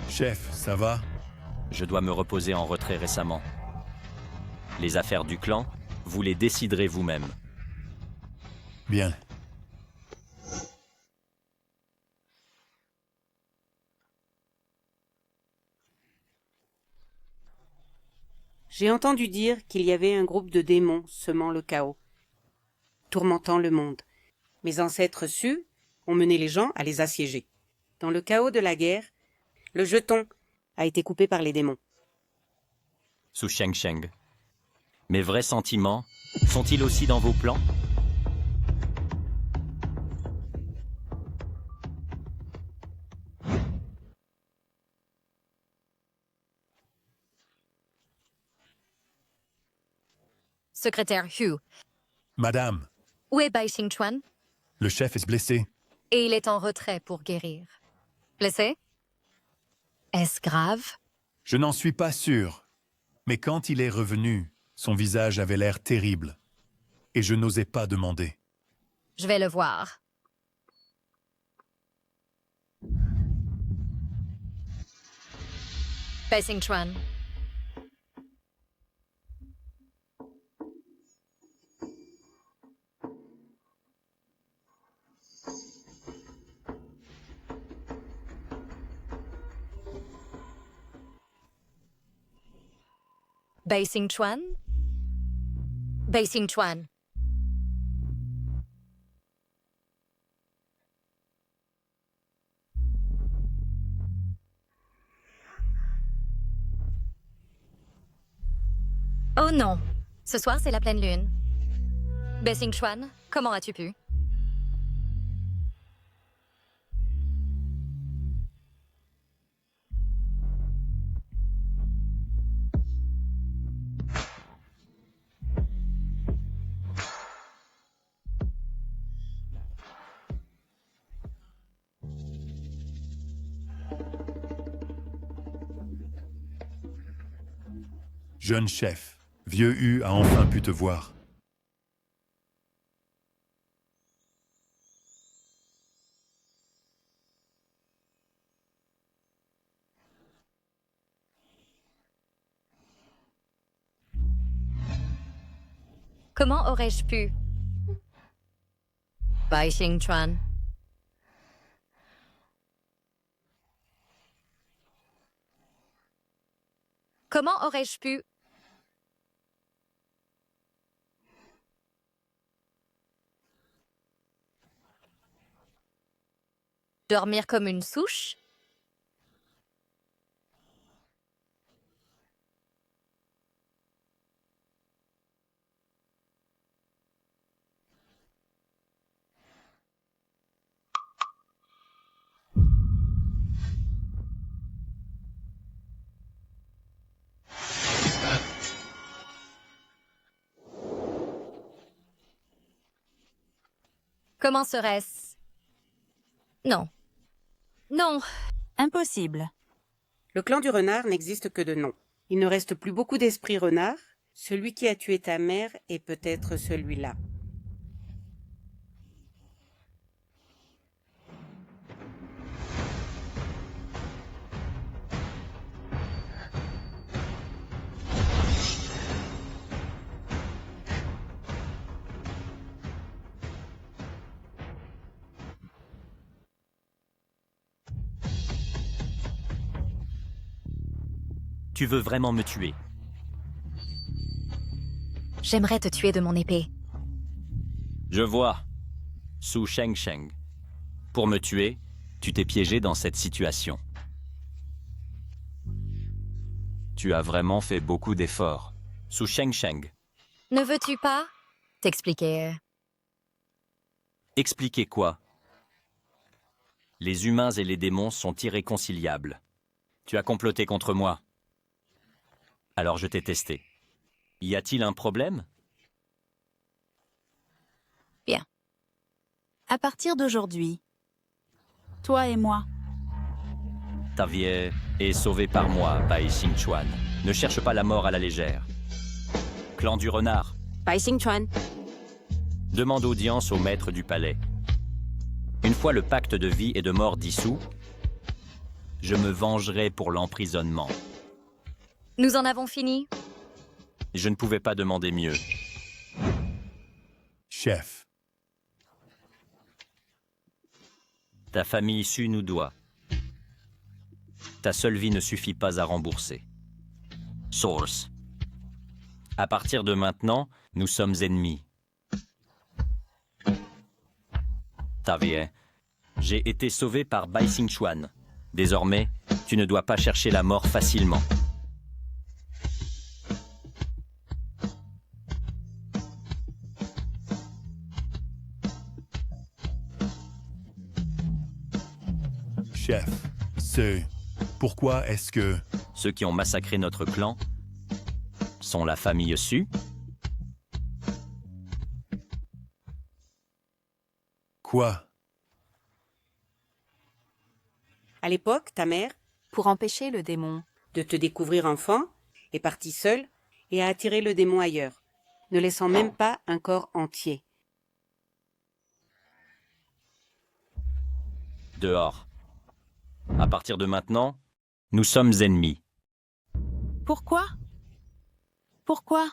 Chef, ça va? je dois me reposer en retrait récemment. Les affaires du clan, vous les déciderez vous-même. Bien. J'ai entendu dire qu'il y avait un groupe de démons semant le chaos, tourmentant le monde. Mes ancêtres Su ont mené les gens à les assiéger. Dans le chaos de la guerre, le jeton a été coupé par les démons. Su Sheng Sheng. Mes vrais sentiments sont-ils aussi dans vos plans? Secrétaire Hu, Madame, où est Bai Xingchuan? le chef est blessé. Et il est en retrait pour guérir. Blessé? Est-ce grave? Je n'en suis pas sûr. Mais quand il est revenu, son visage avait l'air terrible. Et je n'osais pas demander. Je vais le voir. Bai Xingchuan. Bai Xingchuan? Bai Xingchuan. Oh non, ce soir c'est la pleine lune. Bai Xingchuan, comment as-tu pu? Jeune chef, vieux Hu a enfin pu te voir. Comment aurais-je pu? Bai Xingchuan. Comment aurais-je pu? Dormir comme une souche? Comment serait-ce? Non. Non. Impossible. Le clan du renard n'existe que de nom. Il ne reste plus beaucoup d'esprits renards. Celui qui a tué ta mère est peut-être celui-là. Tu veux vraiment me tuer? J'aimerais te tuer de mon épée. Je vois. Su Sheng Sheng. Pour me tuer, tu t'es piégé dans cette situation. Tu as vraiment fait beaucoup d'efforts. Su Sheng Sheng. Ne veux-tu pas t'expliquer? Expliquez quoi? Les humains et les démons sont irréconciliables. Tu as comploté contre moi. Alors je t'ai testé. Y a-t-il un problème? Bien. À partir d'aujourd'hui, toi et moi. Ta vie est sauvée par moi, Bai Xingchuan. Ne cherche pas la mort à la légère. Clan du renard. Bai Xingchuan. Demande audience au maître du palais. Une fois le pacte de vie et de mort dissous, je me vengerai pour l'emprisonnement. Nous en avons fini? Je ne pouvais pas demander mieux. Chef, Ta famille Su nous doit. Ta seule vie ne suffit pas à rembourser. Source. À partir de maintenant, nous sommes ennemis. Tavier, j'ai été sauvé par Bai Xingchuan. Désormais, tu ne dois pas chercher la mort facilement. Chef, pourquoi est-ce que... Ceux qui ont massacré notre clan sont la famille Su. Quoi? À l'époque, ta mère, Pour empêcher le démon. de te découvrir enfant, est partie seule et a attiré le démon ailleurs, ne laissant même pas un corps entier. Dehors. À partir de maintenant, nous sommes ennemis. Pourquoi? Pourquoi?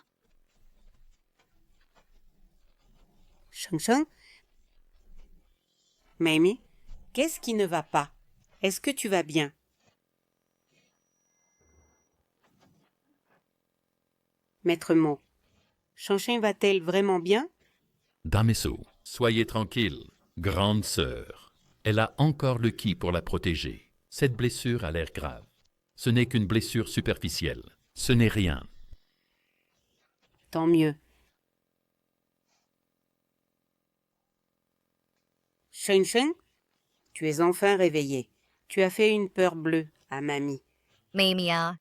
Shang-Shang? Mamie, qu'est-ce qui ne va pas? Est-ce que tu vas bien? Maître Mo, Shang-Shang va-t-elle vraiment bien? Dameso, soyez tranquille. Grande sœur, elle a encore le ki pour la protéger. Cette blessure a l'air grave. Ce n'est qu'une blessure superficielle. Ce n'est rien. Tant mieux. Shang-Shang, tu es enfin réveillé. Tu as fait une peur bleue à mamie. Mia,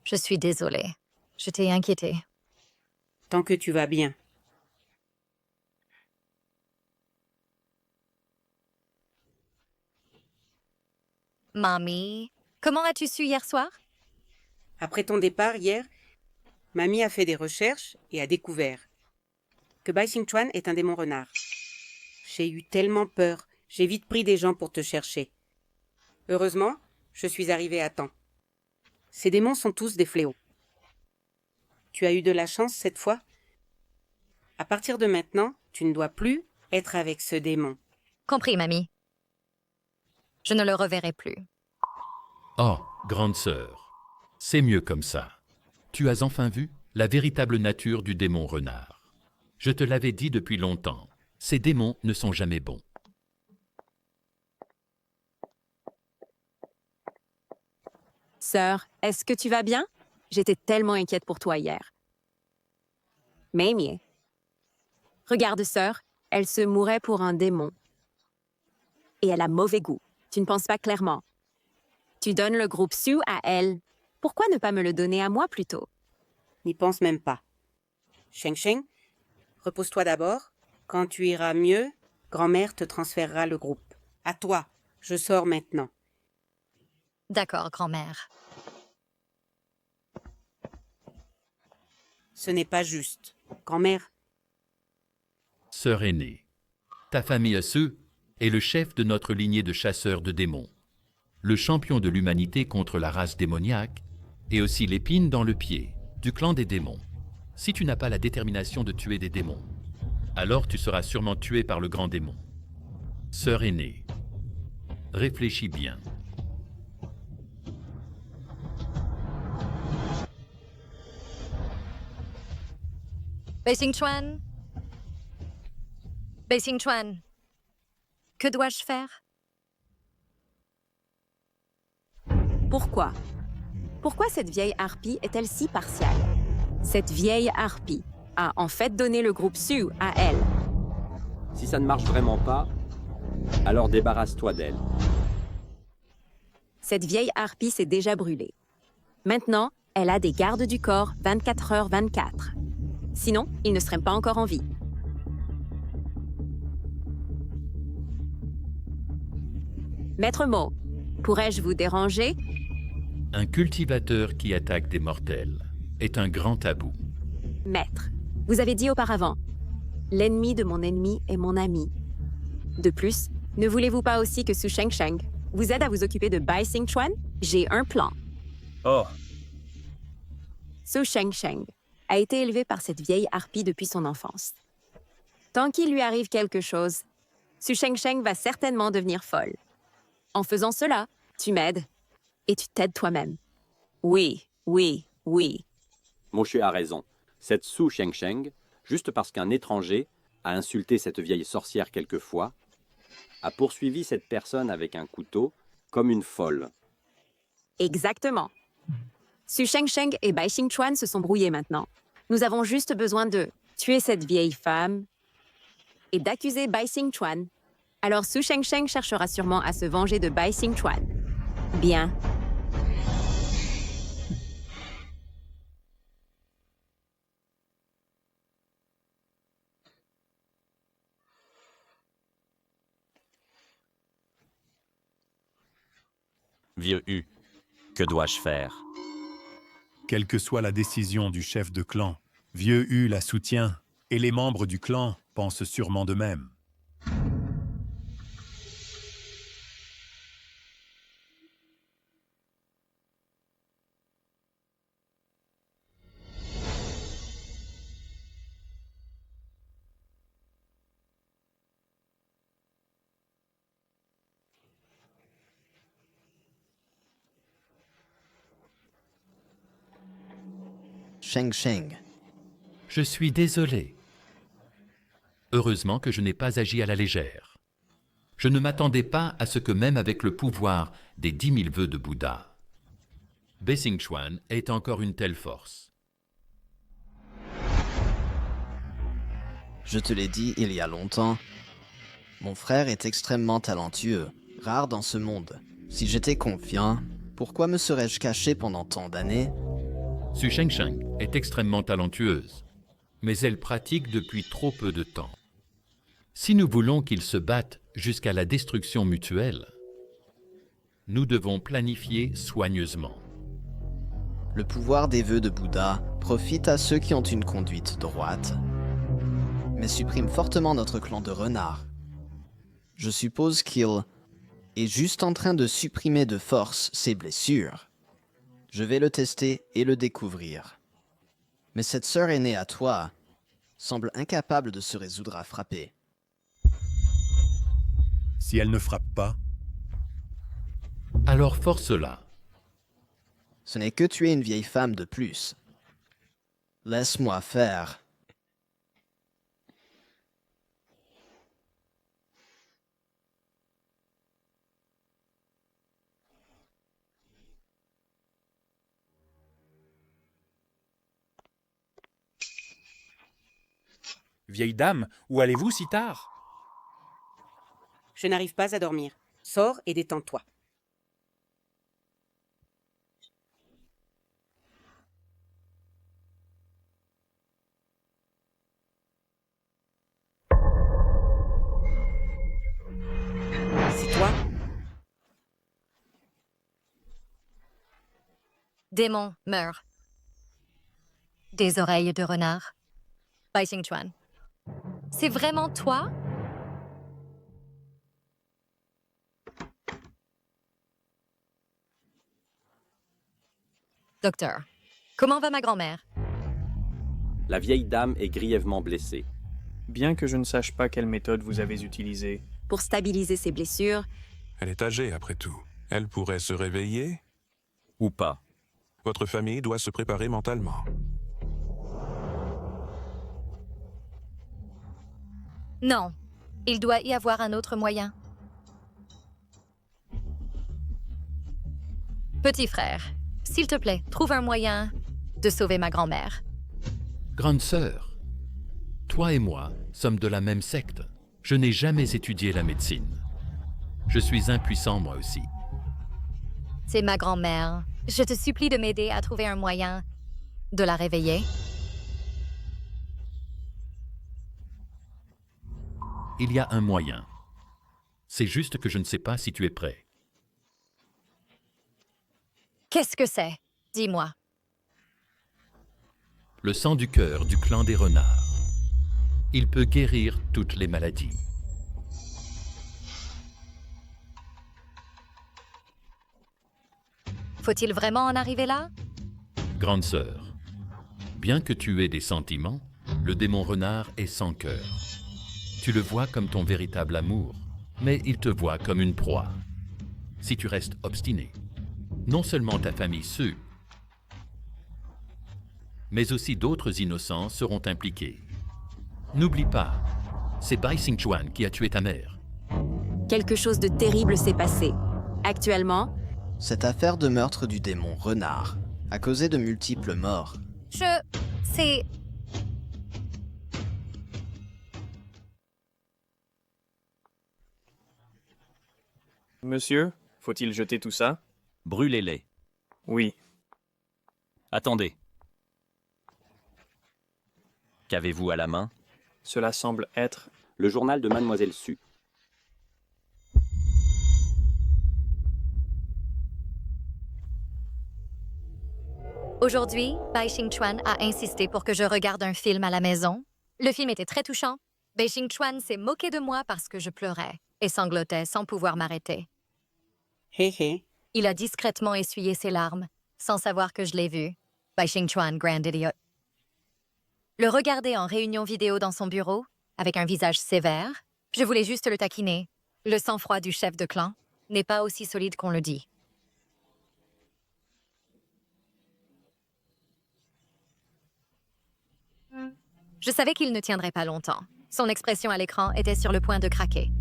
je suis désolée. Je t'ai inquiétée. Tant que tu vas bien. Mamie, comment as-tu su hier soir? Après ton départ hier, mamie a fait des recherches et a découvert que Bai Xingchuan est un démon renard. J'ai eu tellement peur, j'ai vite pris des gens pour te chercher. Heureusement, je suis arrivée à temps. Ces démons sont tous des fléaux. Tu as eu de la chance cette fois. À partir de maintenant, tu ne dois plus être avec ce démon. Compris, mamie. Je ne le reverrai plus. Oh, grande sœur, c'est mieux comme ça. Tu as enfin vu la véritable nature du démon renard. Je te l'avais dit depuis longtemps, ces démons ne sont jamais bons. Sœur, est-ce que tu vas bien? J'étais tellement inquiète pour toi hier. Mamie. Regarde, sœur, elle se mourait pour un démon. Et elle a mauvais goût. Tu ne penses pas clairement. Tu donnes le groupe Su à elle. Pourquoi ne pas me le donner à moi plutôt? N'y pense même pas. Shang-Shang, repose-toi d'abord. Quand tu iras mieux, grand-mère te transférera le groupe. À toi, je sors maintenant. D'accord, grand-mère. Ce n'est pas juste. Grand-mère, Sœur aînée, ta famille Su est le chef de notre lignée de chasseurs de démons, le champion de l'humanité contre la race démoniaque, et aussi l'épine dans le pied du clan des démons. Si tu n'as pas la détermination de tuer des démons, alors tu seras sûrement tué par le grand démon. Sœur aînée, réfléchis bien. Bai Xingchuan. Bai Xingchuan. Que dois-je faire? Pourquoi? Pourquoi cette vieille harpie est-elle si partiale? Cette vieille harpie a en fait donné le groupe Su à elle. Si ça ne marche vraiment pas, alors débarrasse-toi d'elle. Cette vieille harpie s'est déjà brûlée. Maintenant, elle a des gardes du corps 24h/24. Sinon, il ne serait pas encore en vie. Maître Mo, pourrais-je vous déranger? Un cultivateur qui attaque des mortels est un grand tabou. Maître, vous avez dit auparavant, l'ennemi de mon ennemi est mon ami. De plus, ne voulez-vous pas aussi que Su Shang-Shang vous aide à vous occuper de Bai Xingchuan? J'ai un plan. Oh, Su Shang-Shang a été élevé par cette vieille harpie depuis son enfance. Tant qu'il lui arrive quelque chose, Su Shang-Shang va certainement devenir folle. En faisant cela, tu m'aides et tu t'aides toi-même. Oui, oui, oui. Moshe a raison. Cette Su Shengsheng, juste parce qu'un étranger a insulté cette vieille sorcière quelquefois, a poursuivi cette personne avec un couteau comme une folle. Exactement. Su Shengsheng et Bai Xingchuan se sont brouillés maintenant. Nous avons juste besoin de tuer cette vieille femme et d'accuser Bai Xingchuan. Alors Su Shengsheng cherchera sûrement à se venger de Bai Xingchuan. Bien. Vieux Hu, que dois-je faire? Quelle que soit la décision du chef de clan, Vieux Hu la soutient, et les membres du clan pensent sûrement de même. Sheng Sheng. Je suis désolé. Heureusement que je n'ai pas agi à la légère. Je ne m'attendais pas à ce que même avec le pouvoir des 10 000 vœux de Bouddha, Bai Xingchuan ait encore une telle force. Je te l'ai dit il y a longtemps. Mon frère est extrêmement talentueux, rare dans ce monde. Si j'étais confiant, pourquoi me serais-je caché pendant tant d'années? Su Shengsheng est extrêmement talentueuse, mais elle pratique depuis trop peu de temps. Si nous voulons qu'ils se battent jusqu'à la destruction mutuelle, nous devons planifier soigneusement. Le pouvoir des vœux de Bouddha profite à ceux qui ont une conduite droite, mais supprime fortement notre clan de renards. Je suppose qu'il est juste en train de supprimer de force ses blessures. Je vais le tester et le découvrir. Mais cette sœur aînée à toi semble incapable de se résoudre à frapper. Si elle ne frappe pas, alors force-la. Ce n'est que tuer une vieille femme de plus. Laisse-moi faire. Vieille dame, où allez-vous si tard? Je n'arrive pas à dormir. Sors et détends-toi. C'est toi? Démon, meurs. Des oreilles de renard. Bai Xingchuan. C'est vraiment toi? Docteur, comment va ma grand-mère? La vieille dame est grièvement blessée. Bien que je ne sache pas quelle méthode vous avez utilisée. Pour stabiliser ses blessures, Elle est âgée, après tout. Elle pourrait se réveiller? Ou pas. Votre famille doit se préparer mentalement. Non, il doit y avoir un autre moyen. Petit frère, s'il te plaît, trouve un moyen de sauver ma grand-mère. Grande sœur, toi et moi sommes de la même secte. Je n'ai jamais étudié la médecine. Je suis impuissant moi aussi. C'est ma grand-mère. Je te supplie de m'aider à trouver un moyen de la réveiller. Il y a un moyen. C'est juste que je ne sais pas si tu es prêt. Qu'est-ce que c'est? Dis-moi. Le sang du cœur du clan des renards. Il peut guérir toutes les maladies. Faut-il vraiment en arriver là? Grande sœur, bien que tu aies des sentiments, le démon renard est sans cœur. Tu le vois comme ton véritable amour, mais il te voit comme une proie. Si tu restes obstiné, non seulement ta famille Su, mais aussi d'autres innocents seront impliqués. N'oublie pas, c'est Bai Xingchuan qui a tué ta mère. Quelque chose de terrible s'est passé. Actuellement, Cette affaire de meurtre du démon renard a causé de multiples morts. C'est... Monsieur, faut-il jeter tout ça? Brûlez-les. Oui. Attendez. Qu'avez-vous à la main? Cela semble être... Le journal de Mademoiselle Su. Aujourd'hui, Bai Xingchuan a insisté pour que je regarde un film à la maison. Le film était très touchant. Bai Xingchuan s'est moqué de moi parce que je pleurais et sanglotais sans pouvoir m'arrêter. Hé hé. Il a discrètement essuyé ses larmes, sans savoir que je l'ai vu. Bai Xingchuan, grand idiot. Le regarder en réunion vidéo dans son bureau, avec un visage sévère, je voulais juste le taquiner. Le sang-froid du chef de clan n'est pas aussi solide qu'on le dit. Je savais qu'il ne tiendrait pas longtemps. Son expression à l'écran était sur le point de craquer.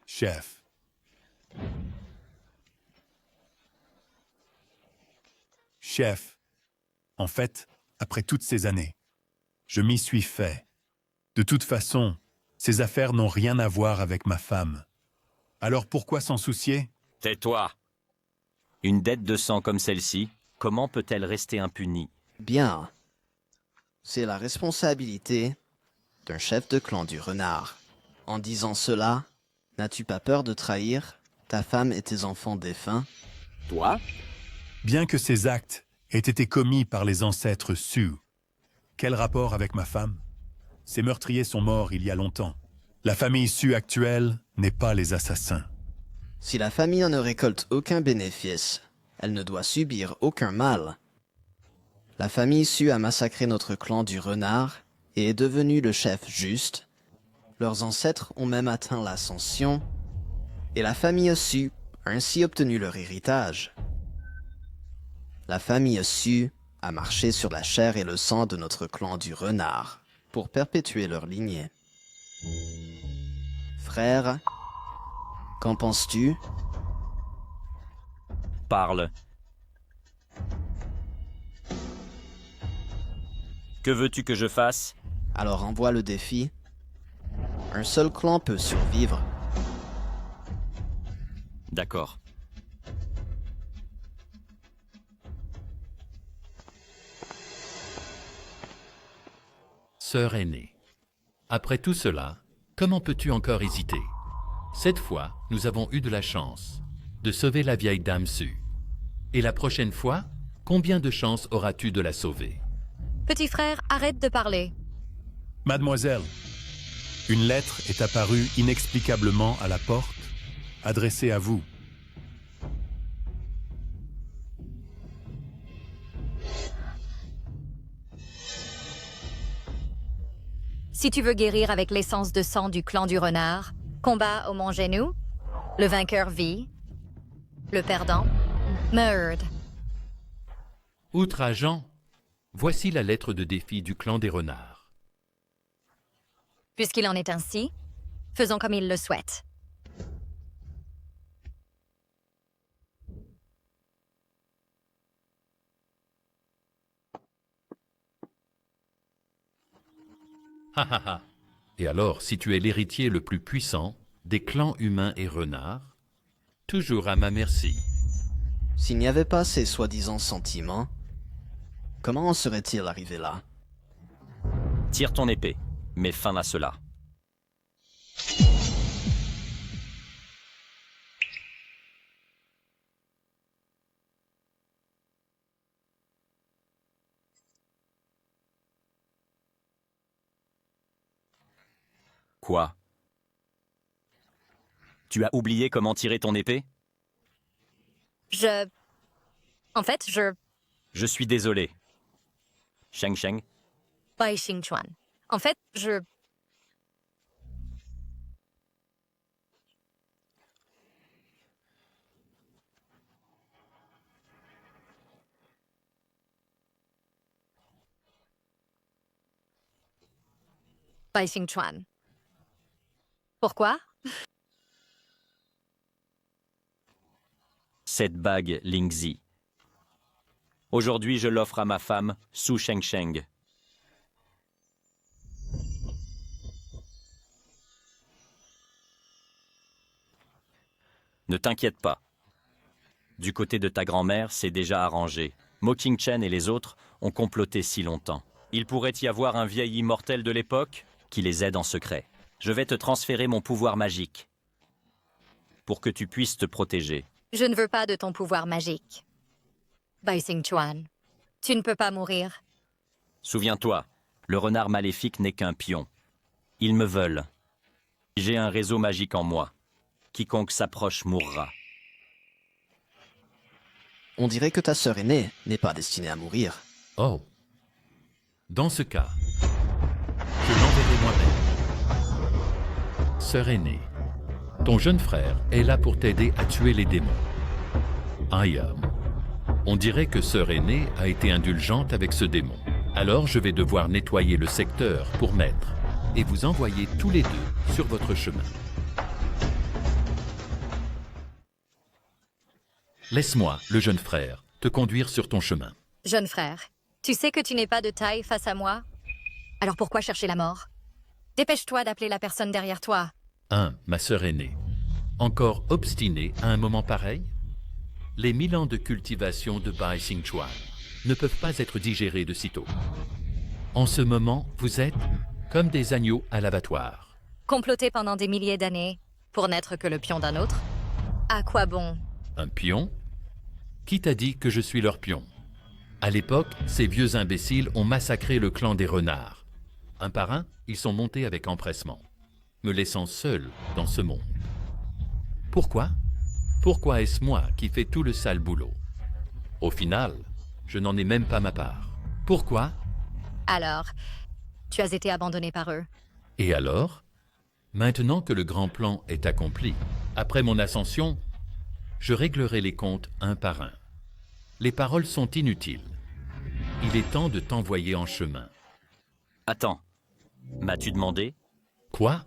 Chef. Chef, en fait, après toutes ces années, je m'y suis fait. De toute façon, ces affaires n'ont rien à voir avec ma femme. Alors pourquoi s'en soucier? Tais-toi. Une dette de sang comme celle-ci, comment peut-elle rester impunie? Bien. C'est la responsabilité d'un chef de clan du renard. En disant cela, n'as-tu pas peur de trahir ta femme et tes enfants défunts? Toi? Bien que ces actes aient été commis par les ancêtres Sioux, quel rapport avec ma femme? Ces meurtriers sont morts il y a longtemps. La famille Sioux actuelle n'est pas les assassins. Si la famille ne récolte aucun bénéfice, elle ne doit subir aucun mal. La famille Sioux a massacré notre clan du renard et est devenue le chef juste. Leurs ancêtres ont même atteint l'ascension, et la famille Sioux a ainsi obtenu leur héritage. La famille Sioux a marché sur la chair et le sang de notre clan du renard pour perpétuer leur lignée. Frère, qu'en penses-tu? Parle. Que veux-tu que je fasse? Alors envoie le défi. Un seul clan peut survivre. D'accord. Sœur aînée, après tout cela, comment peux-tu encore hésiter? Cette fois, nous avons eu de la chance de sauver la vieille dame Su. Et la prochaine fois, combien de chances auras-tu de la sauver? Petit frère, arrête de parler. Mademoiselle, une lettre est apparue inexplicablement à la porte, adressée à vous. Si tu veux guérir avec l'essence de sang du clan du renard, combat au Mont Genou, le vainqueur vit, le perdant meurt. Outrageant, voici la lettre de défi du clan des renards. Puisqu'il en est ainsi, faisons comme il le souhaite. Ha ha ha. Et alors, si tu es l'héritier le plus puissant des clans humains et renards, toujours à ma merci. S'il n'y avait pas ces soi-disant sentiments, comment en serait-il arrivé là? Tire ton épée. Mets fin à cela. Quoi? Tu as oublié comment tirer ton épée? En fait, Je suis désolé. Sheng Sheng, Bai Xingchuan. En fait, Bai Xingchuan. Pourquoi? cette bague Lingzi. Aujourd'hui, je l'offre à ma femme, Su Shengsheng. Ne t'inquiète pas. Du côté de ta grand-mère, c'est déjà arrangé. Mo Qingchen et les autres ont comploté si longtemps. Il pourrait y avoir un vieil immortel de l'époque qui les aide en secret. Je vais te transférer mon pouvoir magique pour que tu puisses te protéger. Je ne veux pas de ton pouvoir magique. Bai Xingchuan, tu ne peux pas mourir. Souviens-toi, le renard maléfique n'est qu'un pion. Ils me veulent. J'ai un réseau magique en moi. Quiconque s'approche mourra. On dirait que ta sœur aînée n'est pas destinée à mourir. Oh. Dans ce cas, je l'enverrai moi-même. Sœur aînée, ton jeune frère est là pour t'aider à tuer les démons. Aya, on dirait que sœur aînée a été indulgente avec ce démon. Alors je vais devoir nettoyer le secteur pour maître et vous envoyer tous les deux sur votre chemin. Laisse-moi, le jeune frère, te conduire sur ton chemin. Jeune frère, tu sais que tu n'es pas de taille face à moi? Alors pourquoi chercher la mort? Dépêche-toi d'appeler la personne derrière toi. 1. Ma sœur aînée. Encore obstinée à un moment pareil? Les 1000 ans de cultivation de Bai Xingchuan ne peuvent pas être digérés de sitôt. En ce moment, vous êtes comme des agneaux à l'abattoir. Comploter pendant des milliers d'années pour n'être que le pion d'un autre? À quoi bon? Un pion? Qui t'a dit que je suis leur pion? À l'époque, ces vieux imbéciles ont massacré le clan des renards. Un par un, ils sont montés avec empressement, me laissant seul dans ce monde. Pourquoi? Pourquoi est-ce moi qui fais tout le sale boulot? Au final, je n'en ai même pas ma part. Pourquoi? Alors, tu as été abandonné par eux. Et alors? Maintenant que le grand plan est accompli, après mon ascension, je réglerai les comptes un par un. Les paroles sont inutiles. Il est temps de t'envoyer en chemin. Attends, m'as-tu demandé? Quoi?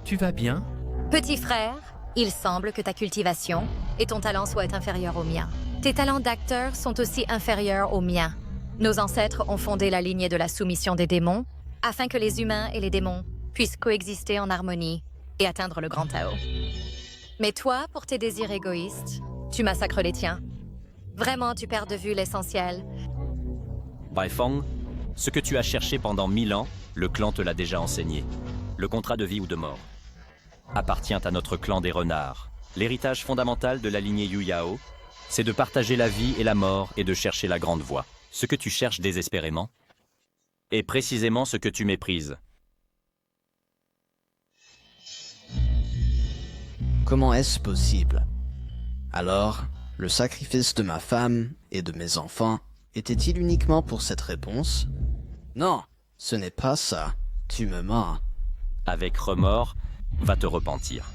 Tu vas bien? Petit frère, il semble que ta cultivation et ton talent soient inférieurs aux miens. Tes talents d'acteur sont aussi inférieurs aux miens. Nos ancêtres ont fondé la lignée de la soumission des démons afin que les humains et les démons puissent coexister en harmonie et atteindre le grand Tao. Mais toi, pour tes désirs égoïstes, tu massacres les tiens. Vraiment, tu perds de vue l'essentiel. Bai Feng, ce que tu as cherché pendant 1000 ans, le clan te l'a déjà enseigné. Le contrat de vie ou de mort appartient à notre clan des renards. L'héritage fondamental de la lignée Yu Yao, c'est de partager la vie et la mort et de chercher la grande voie. Ce que tu cherches désespérément est précisément ce que tu méprises. Comment est-ce possible? Alors, le sacrifice de ma femme et de mes enfants était-il uniquement pour cette réponse? Non, ce n'est pas ça. Tu me mens. Avec remords, va te repentir.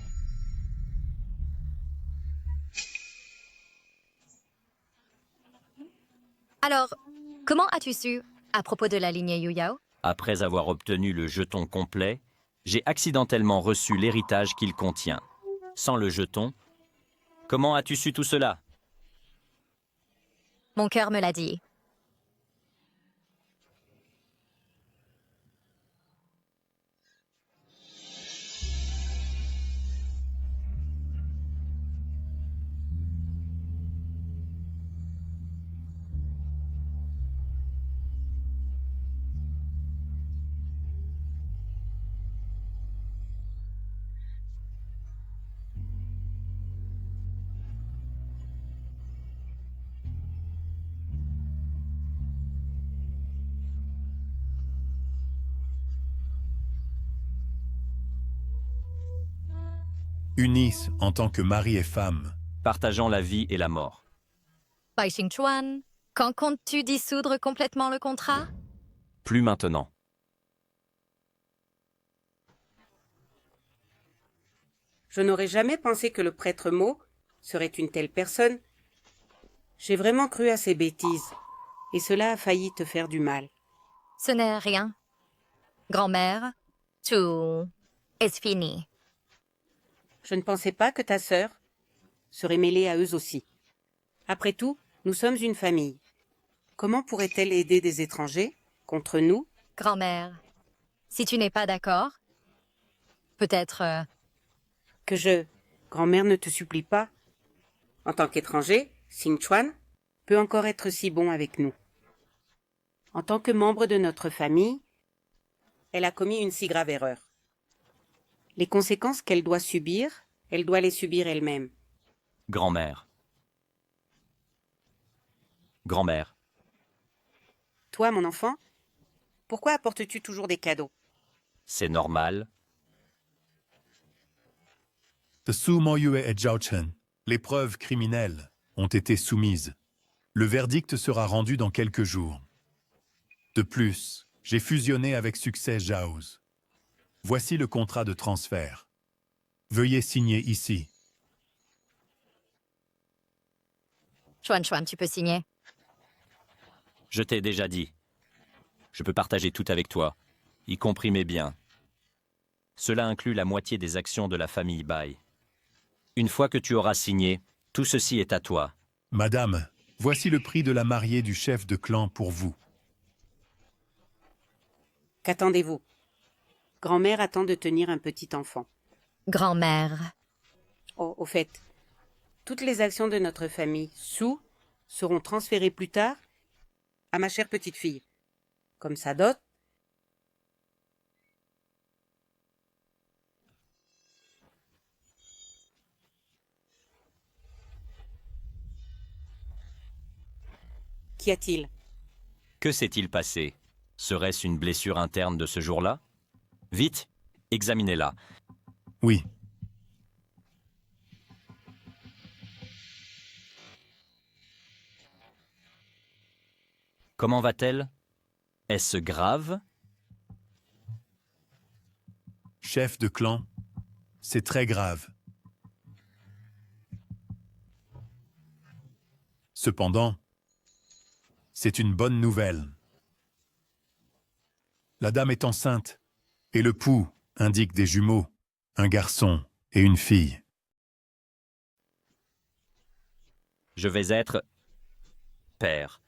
Alors, comment as-tu su à propos de la lignée Yu Yao? Après avoir obtenu le jeton complet, j'ai accidentellement reçu l'héritage qu'il contient. Sans le jeton, comment as-tu su tout cela? Mon cœur me l'a dit. unissent en tant que mari et femme. Partageant la vie et la mort. Bai Xingchuan, quand comptes-tu dissoudre complètement le contrat? Plus maintenant. Je n'aurais jamais pensé que le prêtre Mo serait une telle personne. J'ai vraiment cru à ces bêtises, et cela a failli te faire du mal. Ce n'est rien. Grand-mère, tout est fini. Je ne pensais pas que ta sœur serait mêlée à eux aussi. Après tout, nous sommes une famille. Comment pourrait-elle aider des étrangers contre nous? Grand-mère, si tu n'es pas d'accord, peut-être... Grand-mère ne te supplie pas. En tant qu'étranger, Xingchuan peut encore être si bon avec nous. En tant que membre de notre famille, elle a commis une si grave erreur. Les conséquences qu'elle doit subir, elle doit les subir elle-même. Grand-mère. Grand-mère. Toi, mon enfant, pourquoi apportes-tu toujours des cadeaux? C'est normal. De Su Moyue et Zhao Chen, les preuves criminelles ont été soumises. Le verdict sera rendu dans quelques jours. De plus, j'ai fusionné avec succès Zhao's. Voici le contrat de transfert. Veuillez signer ici. Chuan, tu peux signer. Je t'ai déjà dit. Je peux partager tout avec toi, y compris mes biens. Cela inclut la moitié des actions de la famille Bai. Une fois que tu auras signé, tout ceci est à toi. Madame, voici le prix de la mariée du chef de clan pour vous. Qu'attendez-vous? Grand-mère attend de tenir un petit enfant. Grand-mère. Oh, au fait, toutes les actions de notre famille Su seront transférées plus tard à ma chère petite fille. Comme sa dot, qu'y a-t-il? Que s'est-il passé? Serait-ce une blessure interne de ce jour-là? Vite, examinez-la. Oui. Comment va-t-elle? Est-ce grave? Chef de clan, c'est très grave. Cependant, c'est une bonne nouvelle. La dame est enceinte, et le pouls indique des jumeaux, un garçon et une fille. Je vais être père.